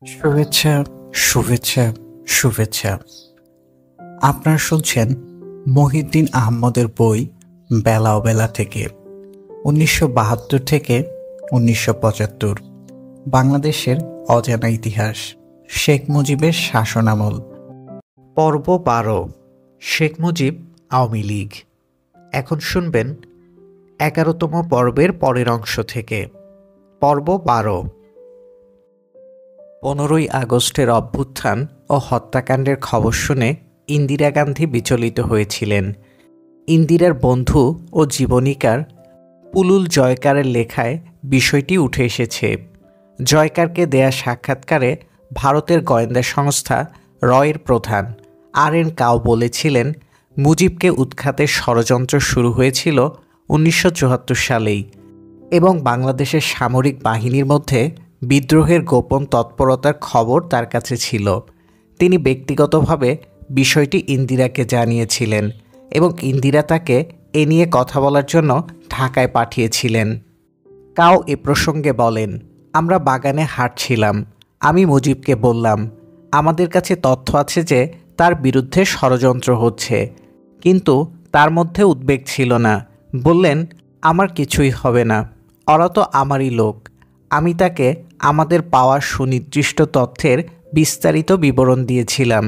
শুভেচ্ছা, শুভেচ্ছা, শুভেচ্ছা। আপনারা শুনছেন মহিউদ্দিন আহমদের বই বেলা অবেলা থেকে ১৯৭২ থেকে ১৯৭৫ বাংলাদেশের অজানা ইতিহাস, শেখ মুজিবের শাসনামল। পর্ব ১২, শেখ মুজিব আওয়ামী লীগ। এখন শুনবেন ১১তম পর্বের পরের অংশ থেকে। পর্ব ১২। ১৫ই আগস্টের অভ্যুত্থান ও হত্যাকাণ্ডের খবর শুনে ইন্দিরা গান্ধী বিচলিত হয়েছিলেন। ইন্দিরার বন্ধু ও জীবনীকার পুলুল জয়কারের লেখায় বিষয়টি উঠে এসেছে। জয়কারকে দেয়া সাক্ষাৎকারে ভারতের গোয়েন্দা সংস্থা রয়ের প্রধান আর.এন. কাও বলেছিলেন, মুজিবকে উৎখাতের ষড়যন্ত্র শুরু হয়েছিল ১৯৭৪ সালেই এবং বাংলাদেশের সামরিক বাহিনীর মধ্যে বিদ্রোহের গোপন তৎপরতার খবর তার কাছে ছিল। তিনি ব্যক্তিগতভাবে বিষয়টি ইন্দিরাকে জানিয়েছিলেন এবং ইন্দিরা তাকে এ নিয়ে কথা বলার জন্য ঢাকায় পাঠিয়েছিলেন। কাও এ প্রসঙ্গে বলেন, আমরা বাগানে হাঁটছিলাম। আমি মুজিবকে বললাম, আমাদের কাছে তথ্য আছে যে তার বিরুদ্ধে ষড়যন্ত্র হচ্ছে, কিন্তু তার মধ্যে উদ্বেগ ছিল না। বললেন, আমার কিছুই হবে না, ওরা তো আমারই লোক। আমি তাকে আমাদের পাওয়া সুনির্দিষ্ট তথ্যের বিস্তারিত বিবরণ দিয়েছিলাম।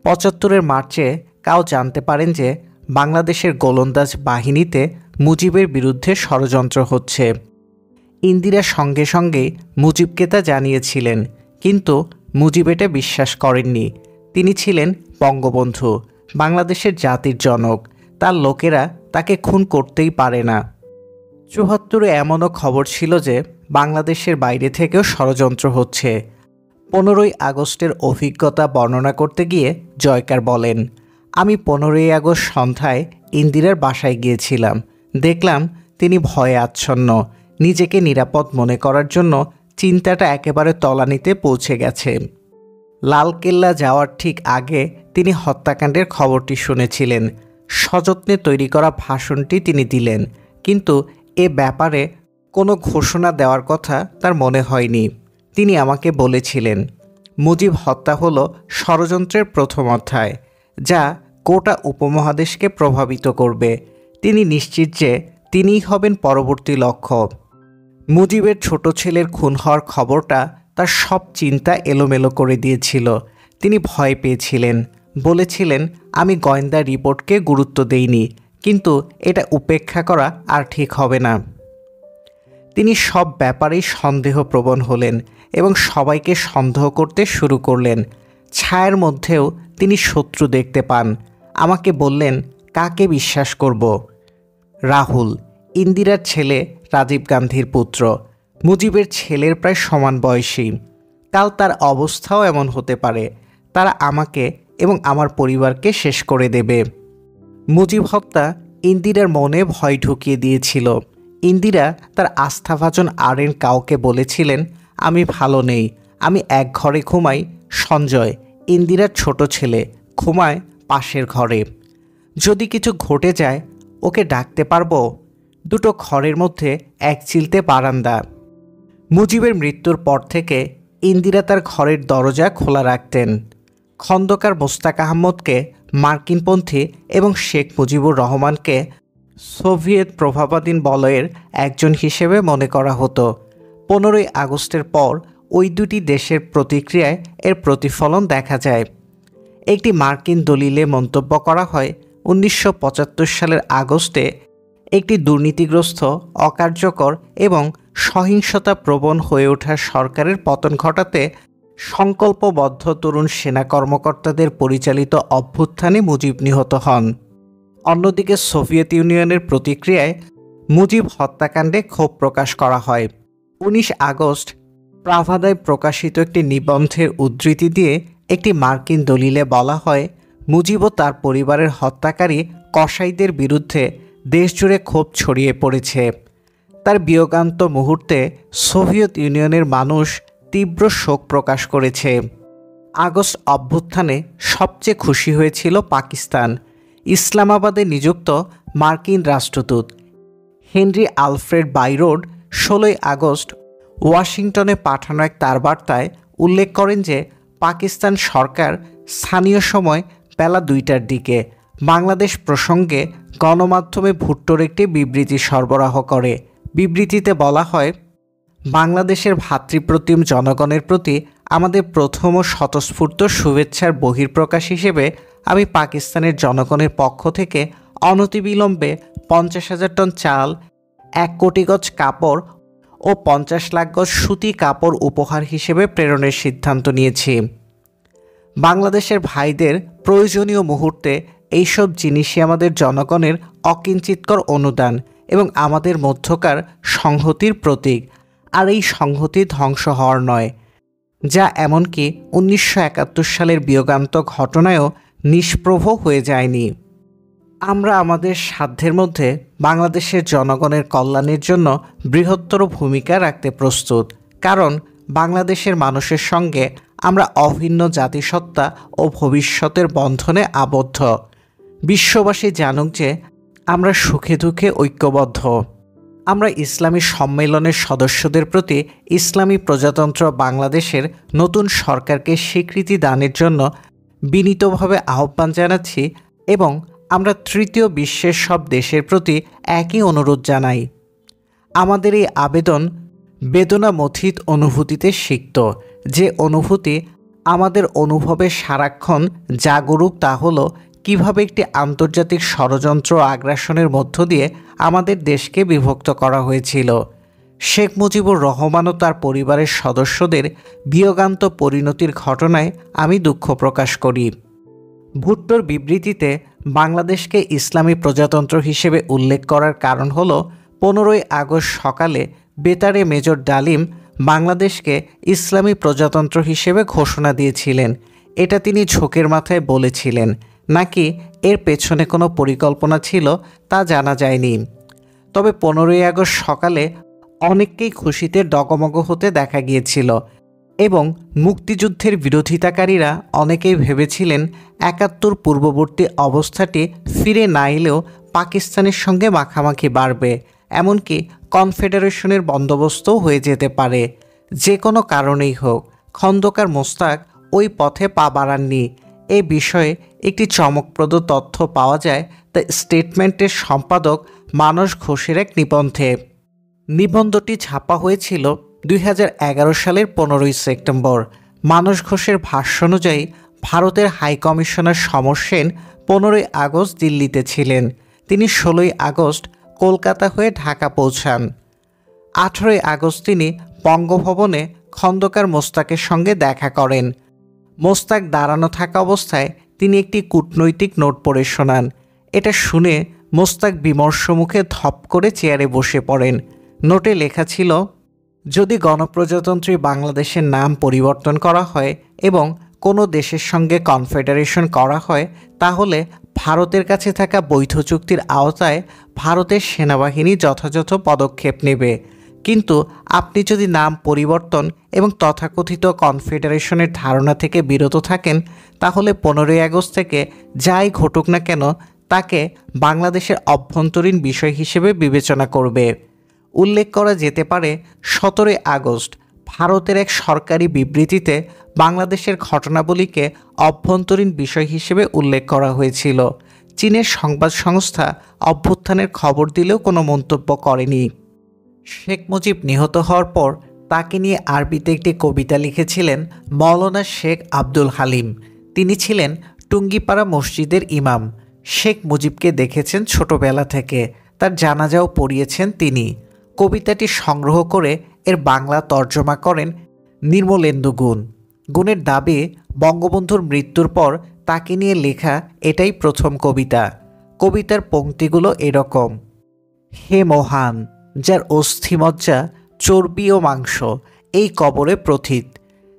৭৫-এর মার্চে কাও জানতে পারেন যে বাংলাদেশের গোলন্দাজ বাহিনীতে মুজিবের বিরুদ্ধে ষড়যন্ত্র হচ্ছে। ইন্দিরা সঙ্গে সঙ্গে মুজিবকে তা জানিয়েছিলেন, কিন্তু মুজিব এটা বিশ্বাস করেননি। তিনি ছিলেন বঙ্গবন্ধু, বাংলাদেশের জাতির জনক। তার লোকেরা তাকে খুন করতেই পারে না। ৭৪-এ এমনও খবর ছিল যে বাংলাদেশের বাইরে থেকেও ষড়যন্ত্র হচ্ছে। ১৫ই আগস্টের অভিজ্ঞতা বর্ণনা করতে গিয়ে জয়কার বলেন, আমি ১৫ই আগস্ট সন্ধ্যায় ইন্দিরার বাসায় গিয়েছিলাম। দেখলাম তিনি ভয়ে আচ্ছন্ন। নিজেকে নিরাপদ মনে করার জন্য চিন্তাটা একেবারে তলানিতে পৌঁছে গেছে। লালকেল্লা যাওয়ার ঠিক আগে তিনি হত্যাকাণ্ডের খবরটি শুনেছিলেন। সযত্নে তৈরি করা ভাষণটি তিনি দিলেন, কিন্তু এ ব্যাপারে কোনো ঘোষণা দেওয়ার কথা তার মনে হয়নি। তিনি আমাকে বলেছিলেন, মুজিব হত্যা হলো ষড়যন্ত্রের প্রথম অধ্যায়, যা গোটা উপমহাদেশকে প্রভাবিত করবে। তিনি নিশ্চিত যে তিনিই হবেন পরবর্তী লক্ষ্য। মুজিবের ছোট ছেলের খুন হওয়ার খবরটা তার সব চিন্তা এলোমেলো করে দিয়েছিল। তিনি ভয় পেয়েছিলেন, বলেছিলেন, আমি গোয়েন্দা রিপোর্টকে গুরুত্ব দেইনি, কিন্তু এটা উপেক্ষা করা আর ঠিক হবে না। তিনি সব ব্যাপারেই সন্দেহপ্রবণ হলেন এবং সবাইকে সন্দেহ করতে শুরু করলেন। ছায়ার মধ্যেও তিনি শত্রু দেখতে পান। আমাকে বললেন, কাকে বিশ্বাস করব? রাহুল, ইন্দিরার ছেলে, রাজীব গান্ধীর পুত্র, মুজিবের ছেলের প্রায় সমান বয়সী। কাল তার অবস্থাও এমন হতে পারে। তারা আমাকে এবং আমার পরিবারকে শেষ করে দেবে। মুজিব হত্যা ইন্দিরার মনে ভয় ঢুকিয়ে দিয়েছিল। ইন্দিরা তার আস্থাভাজন আর.এন. কাউকে বলেছিলেন, আমি ভালো নেই, আমি এক ঘরে ঘুমাই। সঞ্জয়, ইন্দিরার ছোট ছেলে, ঘুমায় পাশের ঘরে। যদি কিছু ঘটে যায় ওকে ডাকতে পারবো? দুটো ঘরের মধ্যে এক চিলতে বারান্দা। মুজিবের মৃত্যুর পর থেকে ইন্দিরা তার ঘরের দরজা খোলা রাখতেন। খন্দকার মোস্তাক আহমদকে মার্কিনপন্থী এবং শেখ মুজিবুর রহমানকে সোভিয়েত প্রভাবাধীন বলয়ের একজন হিসেবে মনে করা হতো। ১৫ই আগস্টের পর ওই দুটি দেশের প্রতিক্রিয়ায় এর প্রতিফলন দেখা যায়। একটি মার্কিন দলিলে মন্তব্য করা হয়, ১৯৭৫ সালের আগস্টে একটি দুর্নীতিগ্রস্ত, অকার্যকর এবং সহিংসতাপ্রবণ হয়ে ওঠা সরকারের পতন ঘটাতে সংকল্পবদ্ধ তরুণ সেনা কর্মকর্তাদের পরিচালিত অভ্যুত্থানে মুজিব নিহত হন। অন্যদিকে সোভিয়েত ইউনিয়নের প্রতিক্রিয়ায় মুজিব হত্যাকাণ্ডে ক্ষোভ প্রকাশ করা হয়। ১৯ আগস্ট প্রাভাদায় প্রকাশিত একটি নিবন্ধের উদ্ধৃতি দিয়ে একটি মার্কিন দলিলে বলা হয়, মুজিব ও তার পরিবারের হত্যাকারী কসাইদের বিরুদ্ধে দেশজুড়ে ক্ষোভ ছড়িয়ে পড়েছে। তার বিয়োগান্ত মুহূর্তে সোভিয়েত ইউনিয়নের মানুষ তীব্র শোক প্রকাশ করেছে। আগস্ট অভ্যুত্থানে সবচেয়ে খুশি হয়েছিল পাকিস্তান। ইসলামাবাদে নিযুক্ত মার্কিন রাষ্ট্রদূত হেনরি আলফ্রেড বাইরোড ১৬ই আগস্ট ওয়াশিংটনে পাঠানো এক তার বার্তায় উল্লেখ করেন যে পাকিস্তান সরকার স্থানীয় সময় বেলা 2টার দিকে বাংলাদেশ প্রসঙ্গে গণমাধ্যমে ভুট্টোর একটি বিবৃতি সরবরাহ করে। বিবৃতিতে বলা হয়, বাংলাদেশের ভাতৃপ্রতিম জনগণের প্রতি আমাদের প্রথম ও স্বতঃস্ফূর্ত শুভেচ্ছার বহিঃপ্রকাশ হিসেবে আমি পাকিস্তানের জনগণের পক্ষ থেকে অনতিবিলম্বে 50,000 টন চাল, 1 কোটি গজ কাপড় ও 50 লাখ গজ সুতি কাপড় উপহার হিসেবে প্রেরণের সিদ্ধান্ত নিয়েছি। বাংলাদেশের ভাইদের প্রয়োজনীয় মুহূর্তে এইসব জিনিসই আমাদের জনগণের অকিঞ্চিৎকর অনুদান এবং আমাদের মধ্যকার সংহতির প্রতীক, আর এই সংহতি ধ্বংস হওয়ার নয়, যা এমনকি 1971 সালের বিয়োগান্তক ঘটনায়ও নিষ্প্রভ হয়ে যায়নি। আমরা আমাদের সাধ্যের মধ্যে বাংলাদেশের জনগণের কল্যাণের জন্য বৃহত্তর ভূমিকা রাখতে প্রস্তুত, কারণ বাংলাদেশের মানুষের সঙ্গে আমরা অভিন্ন জাতিসত্তা ও ভবিষ্যতের বন্ধনে আবদ্ধ। বিশ্ববাসী জানুক যে আমরা সুখে দুঃখে ঐক্যবদ্ধ। আমরা ইসলামী সম্মেলনের সদস্যদের প্রতি ইসলামী প্রজাতন্ত্র বাংলাদেশের নতুন সরকারকে স্বীকৃতি দানের জন্য বিনীতভাবে আহ্বান জানাচ্ছি এবং আমরা তৃতীয় বিশ্বের সব দেশের প্রতি একই অনুরোধ জানাই। আমাদের এই আবেদন বেদনামথিত অনুভূতিতে সিক্ত, যে অনুভূতি আমাদের অনুভবে সারাক্ষণ জাগরুক, তা হলো কিভাবে একটি আন্তর্জাতিক ষড়যন্ত্র আগ্রাসনের মধ্য দিয়ে আমাদের দেশকে বিভক্ত করা হয়েছিল। শেখ মুজিবুর রহমান ও তার পরিবারের সদস্যদের বিয়োগান্ত পরিণতির ঘটনায় আমি দুঃখ প্রকাশ করি। ভুট্টোর বিবৃতিতে বাংলাদেশকে ইসলামী প্রজাতন্ত্র হিসেবে উল্লেখ করার কারণ হল 15ই আগস্ট সকালে বেতারে মেজর ডালিম বাংলাদেশকে ইসলামী প্রজাতন্ত্র হিসেবে ঘোষণা দিয়েছিলেন। এটা তিনি ঝোঁকের মাথায় বলেছিলেন নাকি এর পেছনে কোনো পরিকল্পনা ছিল তা জানা যায়নি। তবে 15ই আগস্ট সকালে অনেককেই খুশিতে ডগমগ হতে দেখা গিয়েছিল এবং মুক্তিযুদ্ধের বিরোধিতাকারীরা অনেকেই ভেবেছিলেন 71 পূর্ববর্তী অবস্থাটি ফিরে না এলেও পাকিস্তানের সঙ্গে মাখামাখি বাড়বে, এমনকি কনফেডারেশনের বন্দোবস্তও হয়ে যেতে পারে। যে কোনো কারণেই হোক, খন্দকার মোস্তাক ওই পথে পা বাড়াননি। এ বিষয়ে একটি চমকপ্রদ তথ্য পাওয়া যায় দ্য স্টেটমেন্টের সম্পাদক মানস ঘোষের এক নিবন্ধে। নিবন্ধটি ছাপা হয়েছিল 2011 সালের 15ই সেপ্টেম্বর। মানস ঘোষের ভাষ্য অনুযায়ী ভারতের হাইকমিশনার সমর সেন 15ই আগস্ট দিল্লিতে ছিলেন। তিনি 16ই আগস্ট কলকাতা হয়ে ঢাকা পৌঁছান। 18ই আগস্ট তিনি বঙ্গভবনে খন্দকার মোস্তাকের সঙ্গে দেখা করেন। মোস্তাক দাঁড়ানো থাকা অবস্থায় তিনি একটি কূটনৈতিক নোট পড়ে শোনান। এটা শুনে মোস্তাক বিমর্ষ মুখে ধপ করে চেয়ারে বসে পড়েন। নোটে লেখা ছিল, যদি গণপ্রজাতন্ত্রী বাংলাদেশের নাম পরিবর্তন করা হয় এবং কোনো দেশের সঙ্গে কনফেডারেশন করা হয়, তাহলে ভারতের কাছে থাকা বৈধ চুক্তির আওতায় ভারতের সেনাবাহিনী যথাযথ পদক্ষেপ নেবে। কিন্তু আপনি যদি নাম পরিবর্তন এবং তথাকথিত কনফেডারেশনের ধারণা থেকে বিরত থাকেন, তাহলে 15ই আগস্ট থেকে যাই ঘটুক না কেন তাকে বাংলাদেশের অভ্যন্তরীণ বিষয় হিসেবে বিবেচনা করবে। উল্লেখ করা যেতে পারে 17ই আগস্ট ভারতের এক সরকারি বিবৃতিতে বাংলাদেশের ঘটনাবলীকে অভ্যন্তরীণ বিষয় হিসেবে উল্লেখ করা হয়েছিল। চীনের সংবাদ সংস্থা অভ্যুত্থানের খবর দিলেও কোনো মন্তব্য করেনি। শেখ মুজিব নিহত হওয়ার পর তাকে নিয়ে আরবিতে একটি কবিতা লিখেছিলেন মৌলানা শেখ আব্দুল হালিম। তিনি ছিলেন টুঙ্গিপাড়া মসজিদের ইমাম। শেখ মুজিবকে দেখেছেন ছোটবেলা থেকে, তার জানাজাও পড়িয়েছেন তিনি। কবিতাটি সংগ্রহ করে এর বাংলা তর্জমা করেন নির্মলেন্দু গুণ। গুণের দাবি বঙ্গবন্ধুর মৃত্যুর পর তাকে নিয়ে লেখা এটাই প্রথম কবিতা। কবিতার পংক্তিগুলো এরকম: হে মহান, যার অস্থিমজ্জা চর্বি ও মাংস এই কবরে প্রথিত,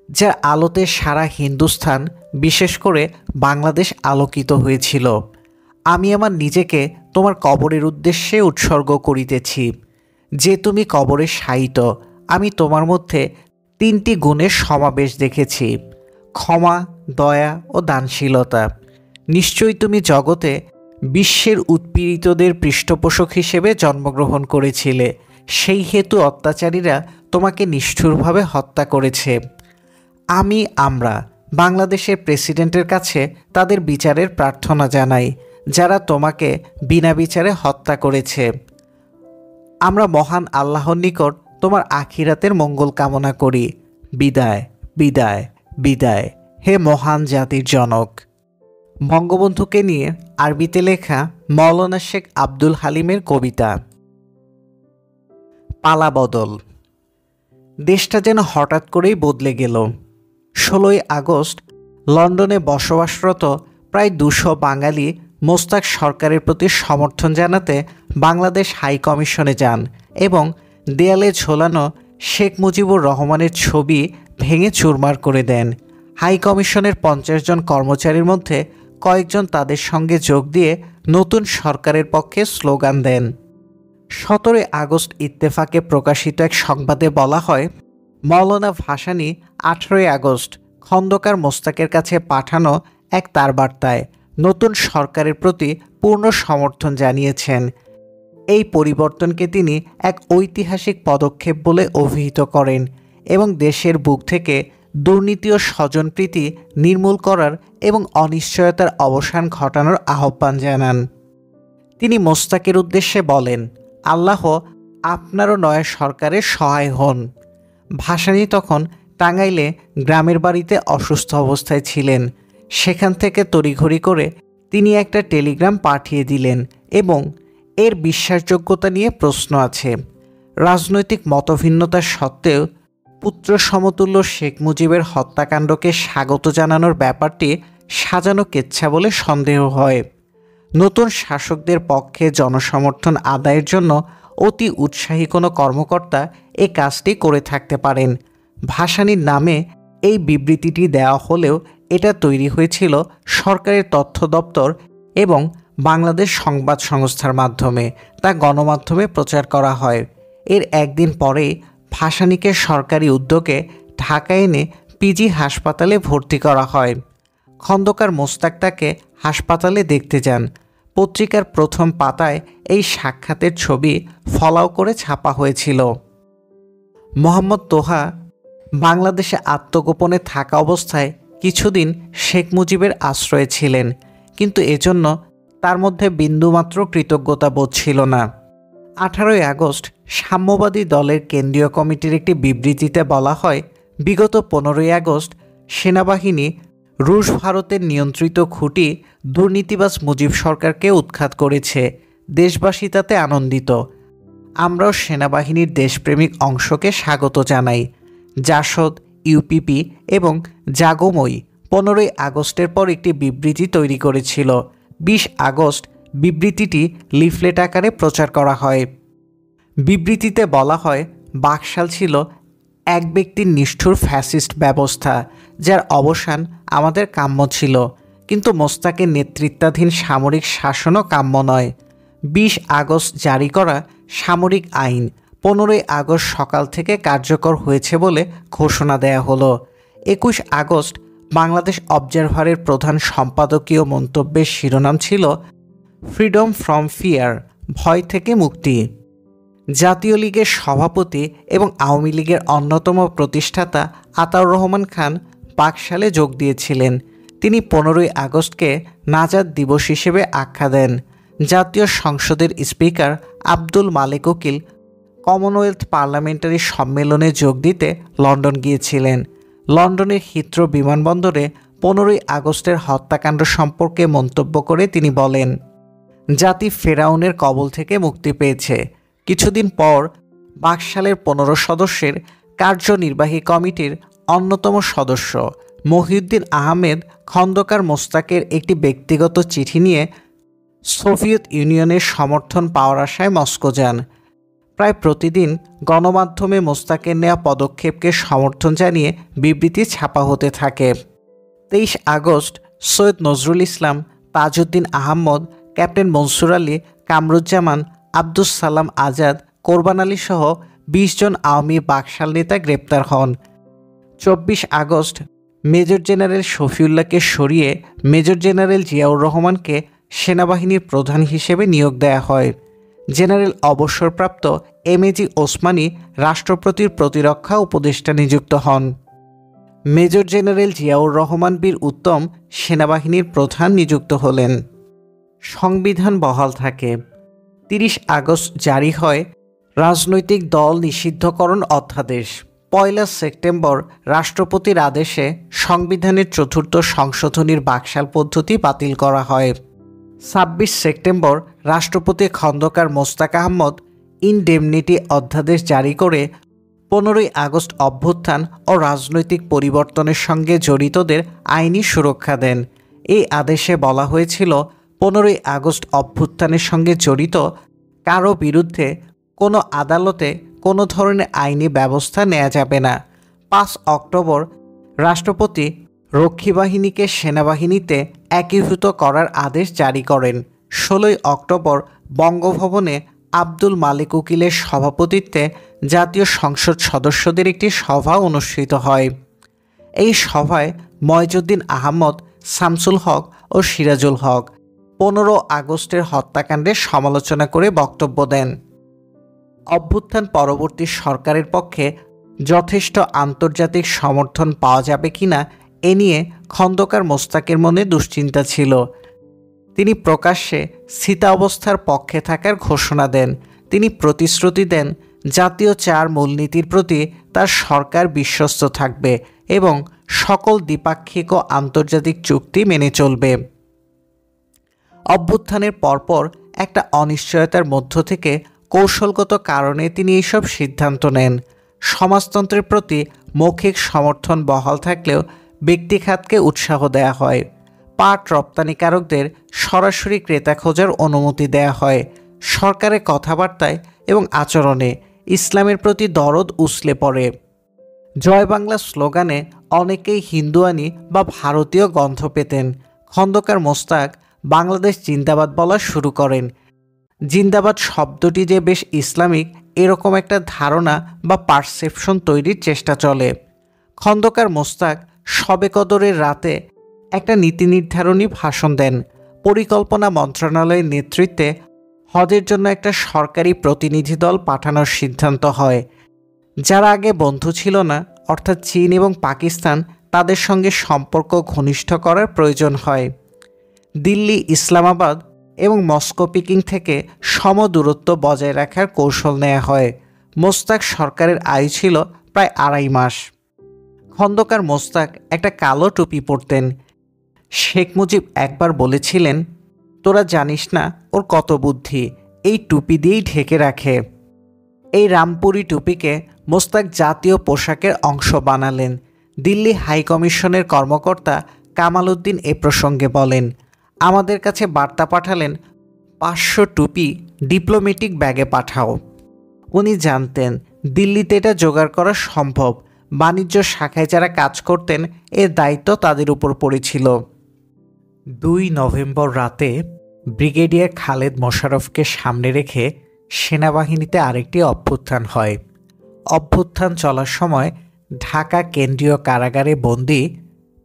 যার আলোতে সারা হিন্দুস্থান বিশেষ করে বাংলাদেশ আলোকিত হয়েছিল, আমি আমার নিজেকে তোমার কবরের উদ্দেশ্যে উৎসর্গ করিতেছি। যে তুমি কবরে শায়িত, আমি তোমার মধ্যে 3টি গুণের সমাবেশ দেখেছি: ক্ষমা, দয়া ও দানশীলতা। নিশ্চয়ই তুমি জগতে বিশ্বের উৎপীড়িতদের পৃষ্ঠপোষক হিসেবে জন্মগ্রহণ করেছিলে, সেই হেতু অত্যাচারীরা তোমাকে নিষ্ঠুরভাবে হত্যা করেছে। আমরা বাংলাদেশের প্রেসিডেন্টের কাছে তাদের বিচারের প্রার্থনা জানাই, যারা তোমাকে বিনা বিচারে হত্যা করেছে। আমরা মহান আল্লাহর নিকট তোমার আখিরাতের মঙ্গল কামনা করি। বিদায়, বিদায়, বিদায়, হে মহান জাতির জনক। বঙ্গবন্ধুকে নিয়ে আরবিতে লেখা মৌলানা শেখ আব্দুল হালিমের কবিতা। পালাবদল। দেশটা যেন হঠাৎ করেই বদলে গেল। 16ই আগস্ট লন্ডনে বসবাসরত প্রায় 200 বাঙালি মোস্তাক সরকারের প্রতি সমর্থন জানাতে বাংলাদেশ হাই কমিশনে যান এবং দেয়ালে ঝোলানো শেখ মুজিবুর রহমানের ছবি ভেঙে চুরমার করে দেন। হাই কমিশনের 50 জন কর্মচারীর মধ্যে কয়েকজন তাদের সঙ্গে যোগ দিয়ে নতুন সরকারের পক্ষে স্লোগান দেন। 17 আগস্ট ইত্তেফাকে প্রকাশিত এক সংবাদে বলা হয়, মৌলানা ভাসানী 18 আগস্ট খন্দকার মোস্তাকের কাছে পাঠানো এক তারবার্তায় নতুন সরকারের প্রতি পূর্ণ সমর্থন জানিয়েছেন। এই পরিবর্তনকে তিনি এক ঐতিহাসিক পদক্ষেপ বলে অভিহিত করেন এবং দেশের বুক থেকে দুর্নীতি ও স্বজনপ্রীতি নির্মূল করার এবং অনিশ্চয়তার অবসান ঘটানোর আহ্বান জানান। তিনি মোস্তাকের উদ্দেশ্যে বলেন, আল্লাহ আপনারও নয়া সরকারের সহায় হন। ভাসানী তখন টাঙ্গাইলে গ্রামের বাড়িতে অসুস্থ অবস্থায় ছিলেন। সেখান থেকে তড়িঘড়ি করে তিনি একটা টেলিগ্রাম পাঠিয়ে দিলেন এবং এর বিশ্বাসযোগ্যতা নিয়ে প্রশ্ন আছে। রাজনৈতিক মতভিন্নতা সত্ত্বেও পুত্র সমতুল্য শেখ মুজিবের হত্যাকাণ্ডকে স্বাগত জানানোর ব্যাপারটি সাজানো কেচ্ছা বলে সন্দেহ হয়। নতুন শাসকদের পক্ষে জনসমর্থন আদায়ের জন্য অতি উৎসাহী কোনো কর্মকর্তা এই কাজটি করে থাকতে পারেন। ভাসানীর নামে এই বিবৃতিটি দেওয়া হলেও এটা তৈরি হয়েছিল সরকারের তথ্য দপ্তর এবং বাংলাদেশ সংবাদ সংস্থার মাধ্যমে, তা গণমাধ্যমে প্রচার করা হয়। এর একদিন পরেই ভাসানীকে সরকারি উদ্যোগে ঢাকায় এনে পিজি হাসপাতালে ভর্তি করা হয়। খন্দকার মোস্তাক তাকে হাসপাতালে দেখতে যান। পত্রিকার প্রথম পাতায় এই সাক্ষাতের ছবি ফলাও করে ছাপা হয়েছিল। মোহাম্মদ তোহা বাংলাদেশে আত্মগোপনে থাকা অবস্থায় কিছুদিন শেখ মুজিবের আশ্রয়ে ছিলেন, কিন্তু এজন্য তার মধ্যে বিন্দুমাত্র কৃতজ্ঞতা বোধ ছিল না। 18 আগস্ট সাম্যবাদী দলের কেন্দ্রীয় কমিটির একটি বিবৃতিতে বলা হয়, বিগত 15 আগস্ট সেনাবাহিনী রুশ ভারতের নিয়ন্ত্রিত খুঁটি দুর্নীতিবাজ মুজিব সরকারকে উৎখাত করেছে। দেশবাসী তাতে আনন্দিত। আমরাও সেনাবাহিনীর দেশপ্রেমিক অংশকে স্বাগত জানাই। জাসদ, ইউপিপি এবং জাগমই 15 আগস্টের পর একটি বিবৃতি তৈরি করেছিল। 20 আগস্ট বিবৃতিটি লিফলেট আকারে প্রচার করা হয়। বিবৃতিতে বলা হয়, বাকশাল ছিল এক ব্যক্তির নিষ্ঠুর ফ্যাসিস্ট ব্যবস্থা, যার অবসান আমাদের কাম্য ছিল, কিন্তু মোস্তাকের নেতৃত্বাধীন সামরিক শাসনও কাম্য নয়। 20 আগস্ট জারি করা সামরিক আইন 15 আগস্ট সকাল থেকে কার্যকর হয়েছে বলে ঘোষণা দেয়া হলো। 21 আগস্ট বাংলাদেশ অবজারভারের প্রধান সম্পাদকীয় মন্তব্যের শিরোনাম ছিল ফ্রিডম ফ্রম ফিয়ার, ভয় থেকে মুক্তি। জাতীয় লীগের সভাপতি এবং আওয়ামী লীগের অন্যতম প্রতিষ্ঠাতা আতাউর রহমান খান বাকশালে যোগ দিয়েছিলেন। তিনি 15 আগস্টকে নাজাত দিবস হিসেবে আখ্যা দেন। জাতীয় সংসদের স্পিকার আব্দুল মালেক উকিল কমনওয়েলথ পার্লামেন্টারি সম্মেলনে যোগ দিতে লন্ডন গিয়েছিলেন। লন্ডনের হিথ্রো বিমানবন্দরে 15 আগস্টের হত্যাকাণ্ড সম্পর্কে মন্তব্য করে তিনি বলেন, জাতি ফেরাউনের কবল থেকে মুক্তি পেয়েছে। কিছুদিন পর বাকশালের 15 সদস্যের কার্যনির্বাহী কমিটির অন্যতম সদস্য মহিউদ্দিন আহমেদ খন্দকার মোস্তাকের একটি ব্যক্তিগত চিঠি নিয়ে সোভিয়েত ইউনিয়নের সমর্থন পাওয়ার আশায় মস্কো যান। প্রায় প্রতিদিন গণমাধ্যমে মোস্তাকের নেওয়া পদক্ষেপকে সমর্থন জানিয়ে বিবৃতি ছাপা হতে থাকে। 23 আগস্ট সৈয়দ নজরুল ইসলাম, তাজউদ্দিন আহমদ, ক্যাপ্টেন মনসুর আলী, কামরুজ্জামান, আব্দুস সালাম আজাদ, কোরবান আলী সহ 20 জন আওয়ামী বাকশাল নেতা গ্রেপ্তার হন। 24 আগস্ট মেজর জেনারেল শফিউল্লাহকে সরিয়ে মেজর জেনারেল জিয়াউর রহমানকে সেনাবাহিনীর প্রধান হিসেবে নিয়োগ দেয়া হয়। জেনারেল অবসরপ্রাপ্ত এমএজি ওসমানী রাষ্ট্রপতির প্রতিরক্ষা উপদেষ্টা নিযুক্ত হন। মেজর জেনারেল জিয়াউর রহমান বীর উত্তম সেনাবাহিনীর প্রধান নিযুক্ত হলেন। সংবিধান বহাল থাকে। 30 আগস্ট জারি হয় রাজনৈতিক দল নিষিদ্ধকরণ অধ্যাদেশ। 1 সেপ্টেম্বর রাষ্ট্রপতির আদেশে সংবিধানের 4র্থ সংশোধনীর বাকশাল পদ্ধতি বাতিল করা হয়। 26 সেপ্টেম্বর রাষ্ট্রপতি খন্দকার মোস্তাক আহমদ ইনডেমনিটি অধ্যাদেশ জারি করে 15 আগস্ট অভ্যুত্থান ও রাজনৈতিক পরিবর্তনের সঙ্গে জড়িতদের আইনি সুরক্ষা দেন। এই আদেশে বলা হয়েছিল 15 আগস্ট অভ্যুত্থানের সঙ্গে জড়িত কারো বিরুদ্ধে কোনো আদালতে কোনো ধরনের আইনি ব্যবস্থা নেওয়া যাবে না। 5 অক্টোবর রাষ্ট্রপতি রক্ষী বাহিনীকে সেনাবাহিনীতে একীভূত করার আদেশ জারি করেন। 16 অক্টোবর বঙ্গভবনে আব্দুল মালিক উকিলের সভাপতিত্বে জাতীয় সংসদ সদস্যদের একটি সভা অনুষ্ঠিত হয়। এই সভায় ময়জউদ্দিন আহমদ, শামসুল হক ও সিরাজুল হক 15 আগস্টের হত্যাকাণ্ডের সমালোচনা করে বক্তব্য দেন। অভ্যুত্থান পরবর্তী সরকারের পক্ষে যথেষ্ট আন্তর্জাতিক সমর্থন পাওয়া যাবে কিনা এ নিয়ে খন্দকার মোস্তাকের মনে দুশ্চিন্তা ছিল। তিনি প্রকাশ্যে স্থিতাবস্থার পক্ষে থাকার ঘোষণা দেন। তিনি প্রতিশ্রুতি দেন জাতীয় 4 মূলনীতির প্রতি তার সরকার বিশ্বস্ত থাকবে এবং সকল দ্বিপাক্ষিক ও আন্তর্জাতিক চুক্তি মেনে চলবে। অভ্যুত্থানের পরপর একটা অনিশ্চয়তার মধ্য থেকে কৌশলগত কারণে তিনি এইসব সিদ্ধান্ত নেন। সমাজতন্ত্রের প্রতি মৌখিক সমর্থন বহাল থাকলেও ব্যক্তিখাতকে উৎসাহ দেয়া হয়। পাট রপ্তানিকারকদের সরাসরি ক্রেতা খোঁজার অনুমতি দেয়া হয়। সরকারের কথাবার্তায় এবং আচরণে ইসলামের প্রতি দরদ উছলে পড়ে। জয় বাংলা স্লোগানে অনেকেই হিন্দুয়ানি বা ভারতীয় গন্ধ পেতেন। খন্দকার মোস্তাক বাংলাদেশ জিন্দাবাদ বলা শুরু করেন। জিন্দাবাদ শব্দটি যে বেশ ইসলামিক এরকম একটা ধারণা বা পারসেপশন তৈরির চেষ্টা চলে। খন্দকার মোস্তাক শবে কদরের রাতে একটা নীতি নির্ধারণী ভাষণ দেন। পরিকল্পনা মন্ত্রণালয়ের নেতৃত্বে হজের জন্য একটা সরকারি প্রতিনিধি দল পাঠানোর সিদ্ধান্ত হয়। যারা আগে বন্ধু ছিল না, অর্থাৎ চীন এবং পাকিস্তান, তাদের সঙ্গে সম্পর্ক ঘনিষ্ঠ করার প্রয়োজন হয়। দিল্লি, ইসলামাবাদ এবং মস্কো পিকিং থেকে সম দূরত্ব বজায় রাখার কৌশল নেওয়া হয়। মোস্তাক সরকারের আয়ু ছিল প্রায় 2.5 মাস। খন্দকার মোস্তাক একটা কালো টুপি পরতেন। শেখ মুজিব একবার বলেছিলেন, তোরা জানিস না ওর কত বুদ্ধি, এই টুপি দিয়েই ঢেকে রাখে। এই রামপুরি টুপিকে মোস্তাক জাতীয় পোশাকের অংশ বানালেন। দিল্লি হাইকমিশনের কর্মকর্তা কামাল উদ্দিন এ প্রসঙ্গে বলেন, আমাদের কাছে বার্তা পাঠালেন 500 টুপি ডিপ্লোম্যাটিক ব্যাগে পাঠাও। উনি জানতেন দিল্লিতে এটা জোগাড় করা সম্ভব। বাণিজ্য শাখায় যারা কাজ করতেন এর দায়িত্ব তাদের উপর পড়েছিল। 2 নভেম্বর রাতে ব্রিগেডিয়ার খালেদ মোশাররফকে সামনে রেখে সেনাবাহিনীতে আরেকটি অভ্যুত্থান হয়। অভ্যুত্থান চলার সময় ঢাকা কেন্দ্রীয় কারাগারে বন্দী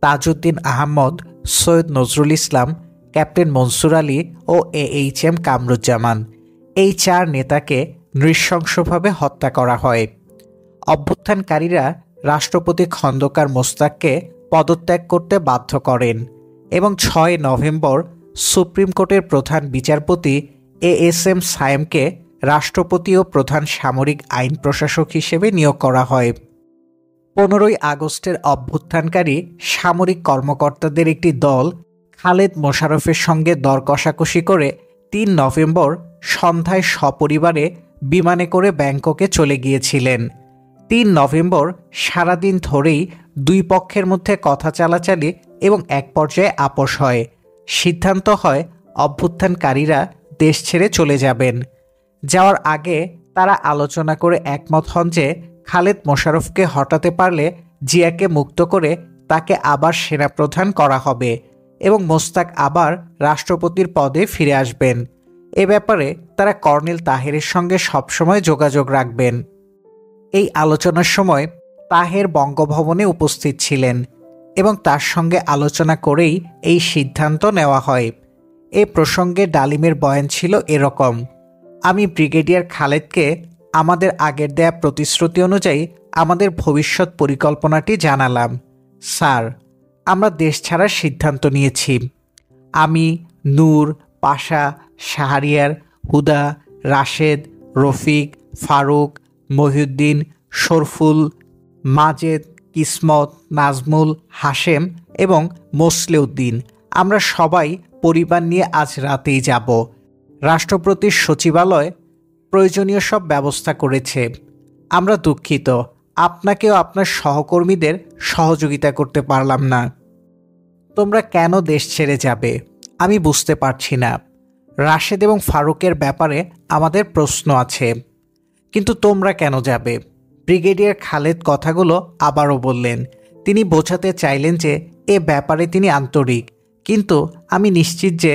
তাজউদ্দিন আহমদ, সৈয়দ নজরুল ইসলাম, ক্যাপ্টেন মনসুর আলী ও AHM কামরুজ্জামান, এই 4 নেতাকে নৃশংসভাবে হত্যা করা হয়। অভ্যুত্থানকারীরা রাষ্ট্রপতি খন্দকার মোস্তাককে পদত্যাগ করতে বাধ্য করেন এবং 6 নভেম্বর সুপ্রিম কোর্টের প্রধান বিচারপতি ASM সায়েমকে রাষ্ট্রপতি ও প্রধান সামরিক আইন প্রশাসক হিসেবে নিয়োগ করা হয়। 15 আগস্টের অভ্যুত্থানকারী সামরিক কর্মকর্তাদের একটি দল খালেদ মোশাররফের সঙ্গে দর কষাকষি করে 3 নভেম্বর সন্ধ্যায় সপরিবারে বিমানে করে ব্যাংককে চলে গিয়েছিলেন। 3 নভেম্বর সারাদিন ধরেই 2 পক্ষের মধ্যে কথা চালাচালি এবং এক পর্যায়ে আপোষ হয়। সিদ্ধান্ত হয় অভ্যুত্থানকারীরা দেশ ছেড়ে চলে যাবেন। যাওয়ার আগে তারা আলোচনা করে একমত হন যে খালেদ মোশাররফকে হটাতে পারলে জিয়াকে মুক্ত করে তাকে আবার সেনাপ্রধান করা হবে এবং মোস্তাক আবার রাষ্ট্রপতির পদে ফিরে আসবেন। এ ব্যাপারে তারা কর্নেল তাহেরের সঙ্গে সবসময় যোগাযোগ রাখবেন। এই আলোচনার সময় তাহের বঙ্গভবনে উপস্থিত ছিলেন এবং তার সঙ্গে আলোচনা করেই এই সিদ্ধান্ত নেওয়া হয়। এ প্রসঙ্গে ডালিমের বয়ান ছিল এরকম, আমি ব্রিগেডিয়ার খালেদকে আমাদের আগের দেয়া প্রতিশ্রুতি অনুযায়ী আমাদের ভবিষ্যৎ পরিকল্পনাটি জানালাম। স্যার, আমরা দেশ ছাড়ার সিদ্ধান্ত নিয়েছি। আমি, নূর, পাশা, শাহরিয়ার, হুদা, রাশেদ, রফিক, ফারুক, মহিউদ্দিন, শরফুল, মাজেদ, কিসমত, নাজমুল, হাশেম এবং মোসলেউদ্দিন আমরা সবাই পরিবার নিয়ে আজ রাতেই যাব। রাষ্ট্রপতির সচিবালয় প্রয়োজনীয় সব ব্যবস্থা করেছে। আমরা দুঃখিত আপনাকেও আপনার সহকর্মীদের সহযোগিতা করতে পারলাম না। তোমরা কেন দেশ ছেড়ে যাবে আমি বুঝতে পারছি না। রাশেদ এবং ফারুকের ব্যাপারে আমাদের প্রশ্ন আছে, কিন্তু তোমরা কেন যাবে? ব্রিগেডিয়ার খালেদ কথাগুলো আবারও বললেন। তিনি বোঝাতে চাইলেন যে এ ব্যাপারে তিনি আন্তরিক, কিন্তু আমি নিশ্চিত যে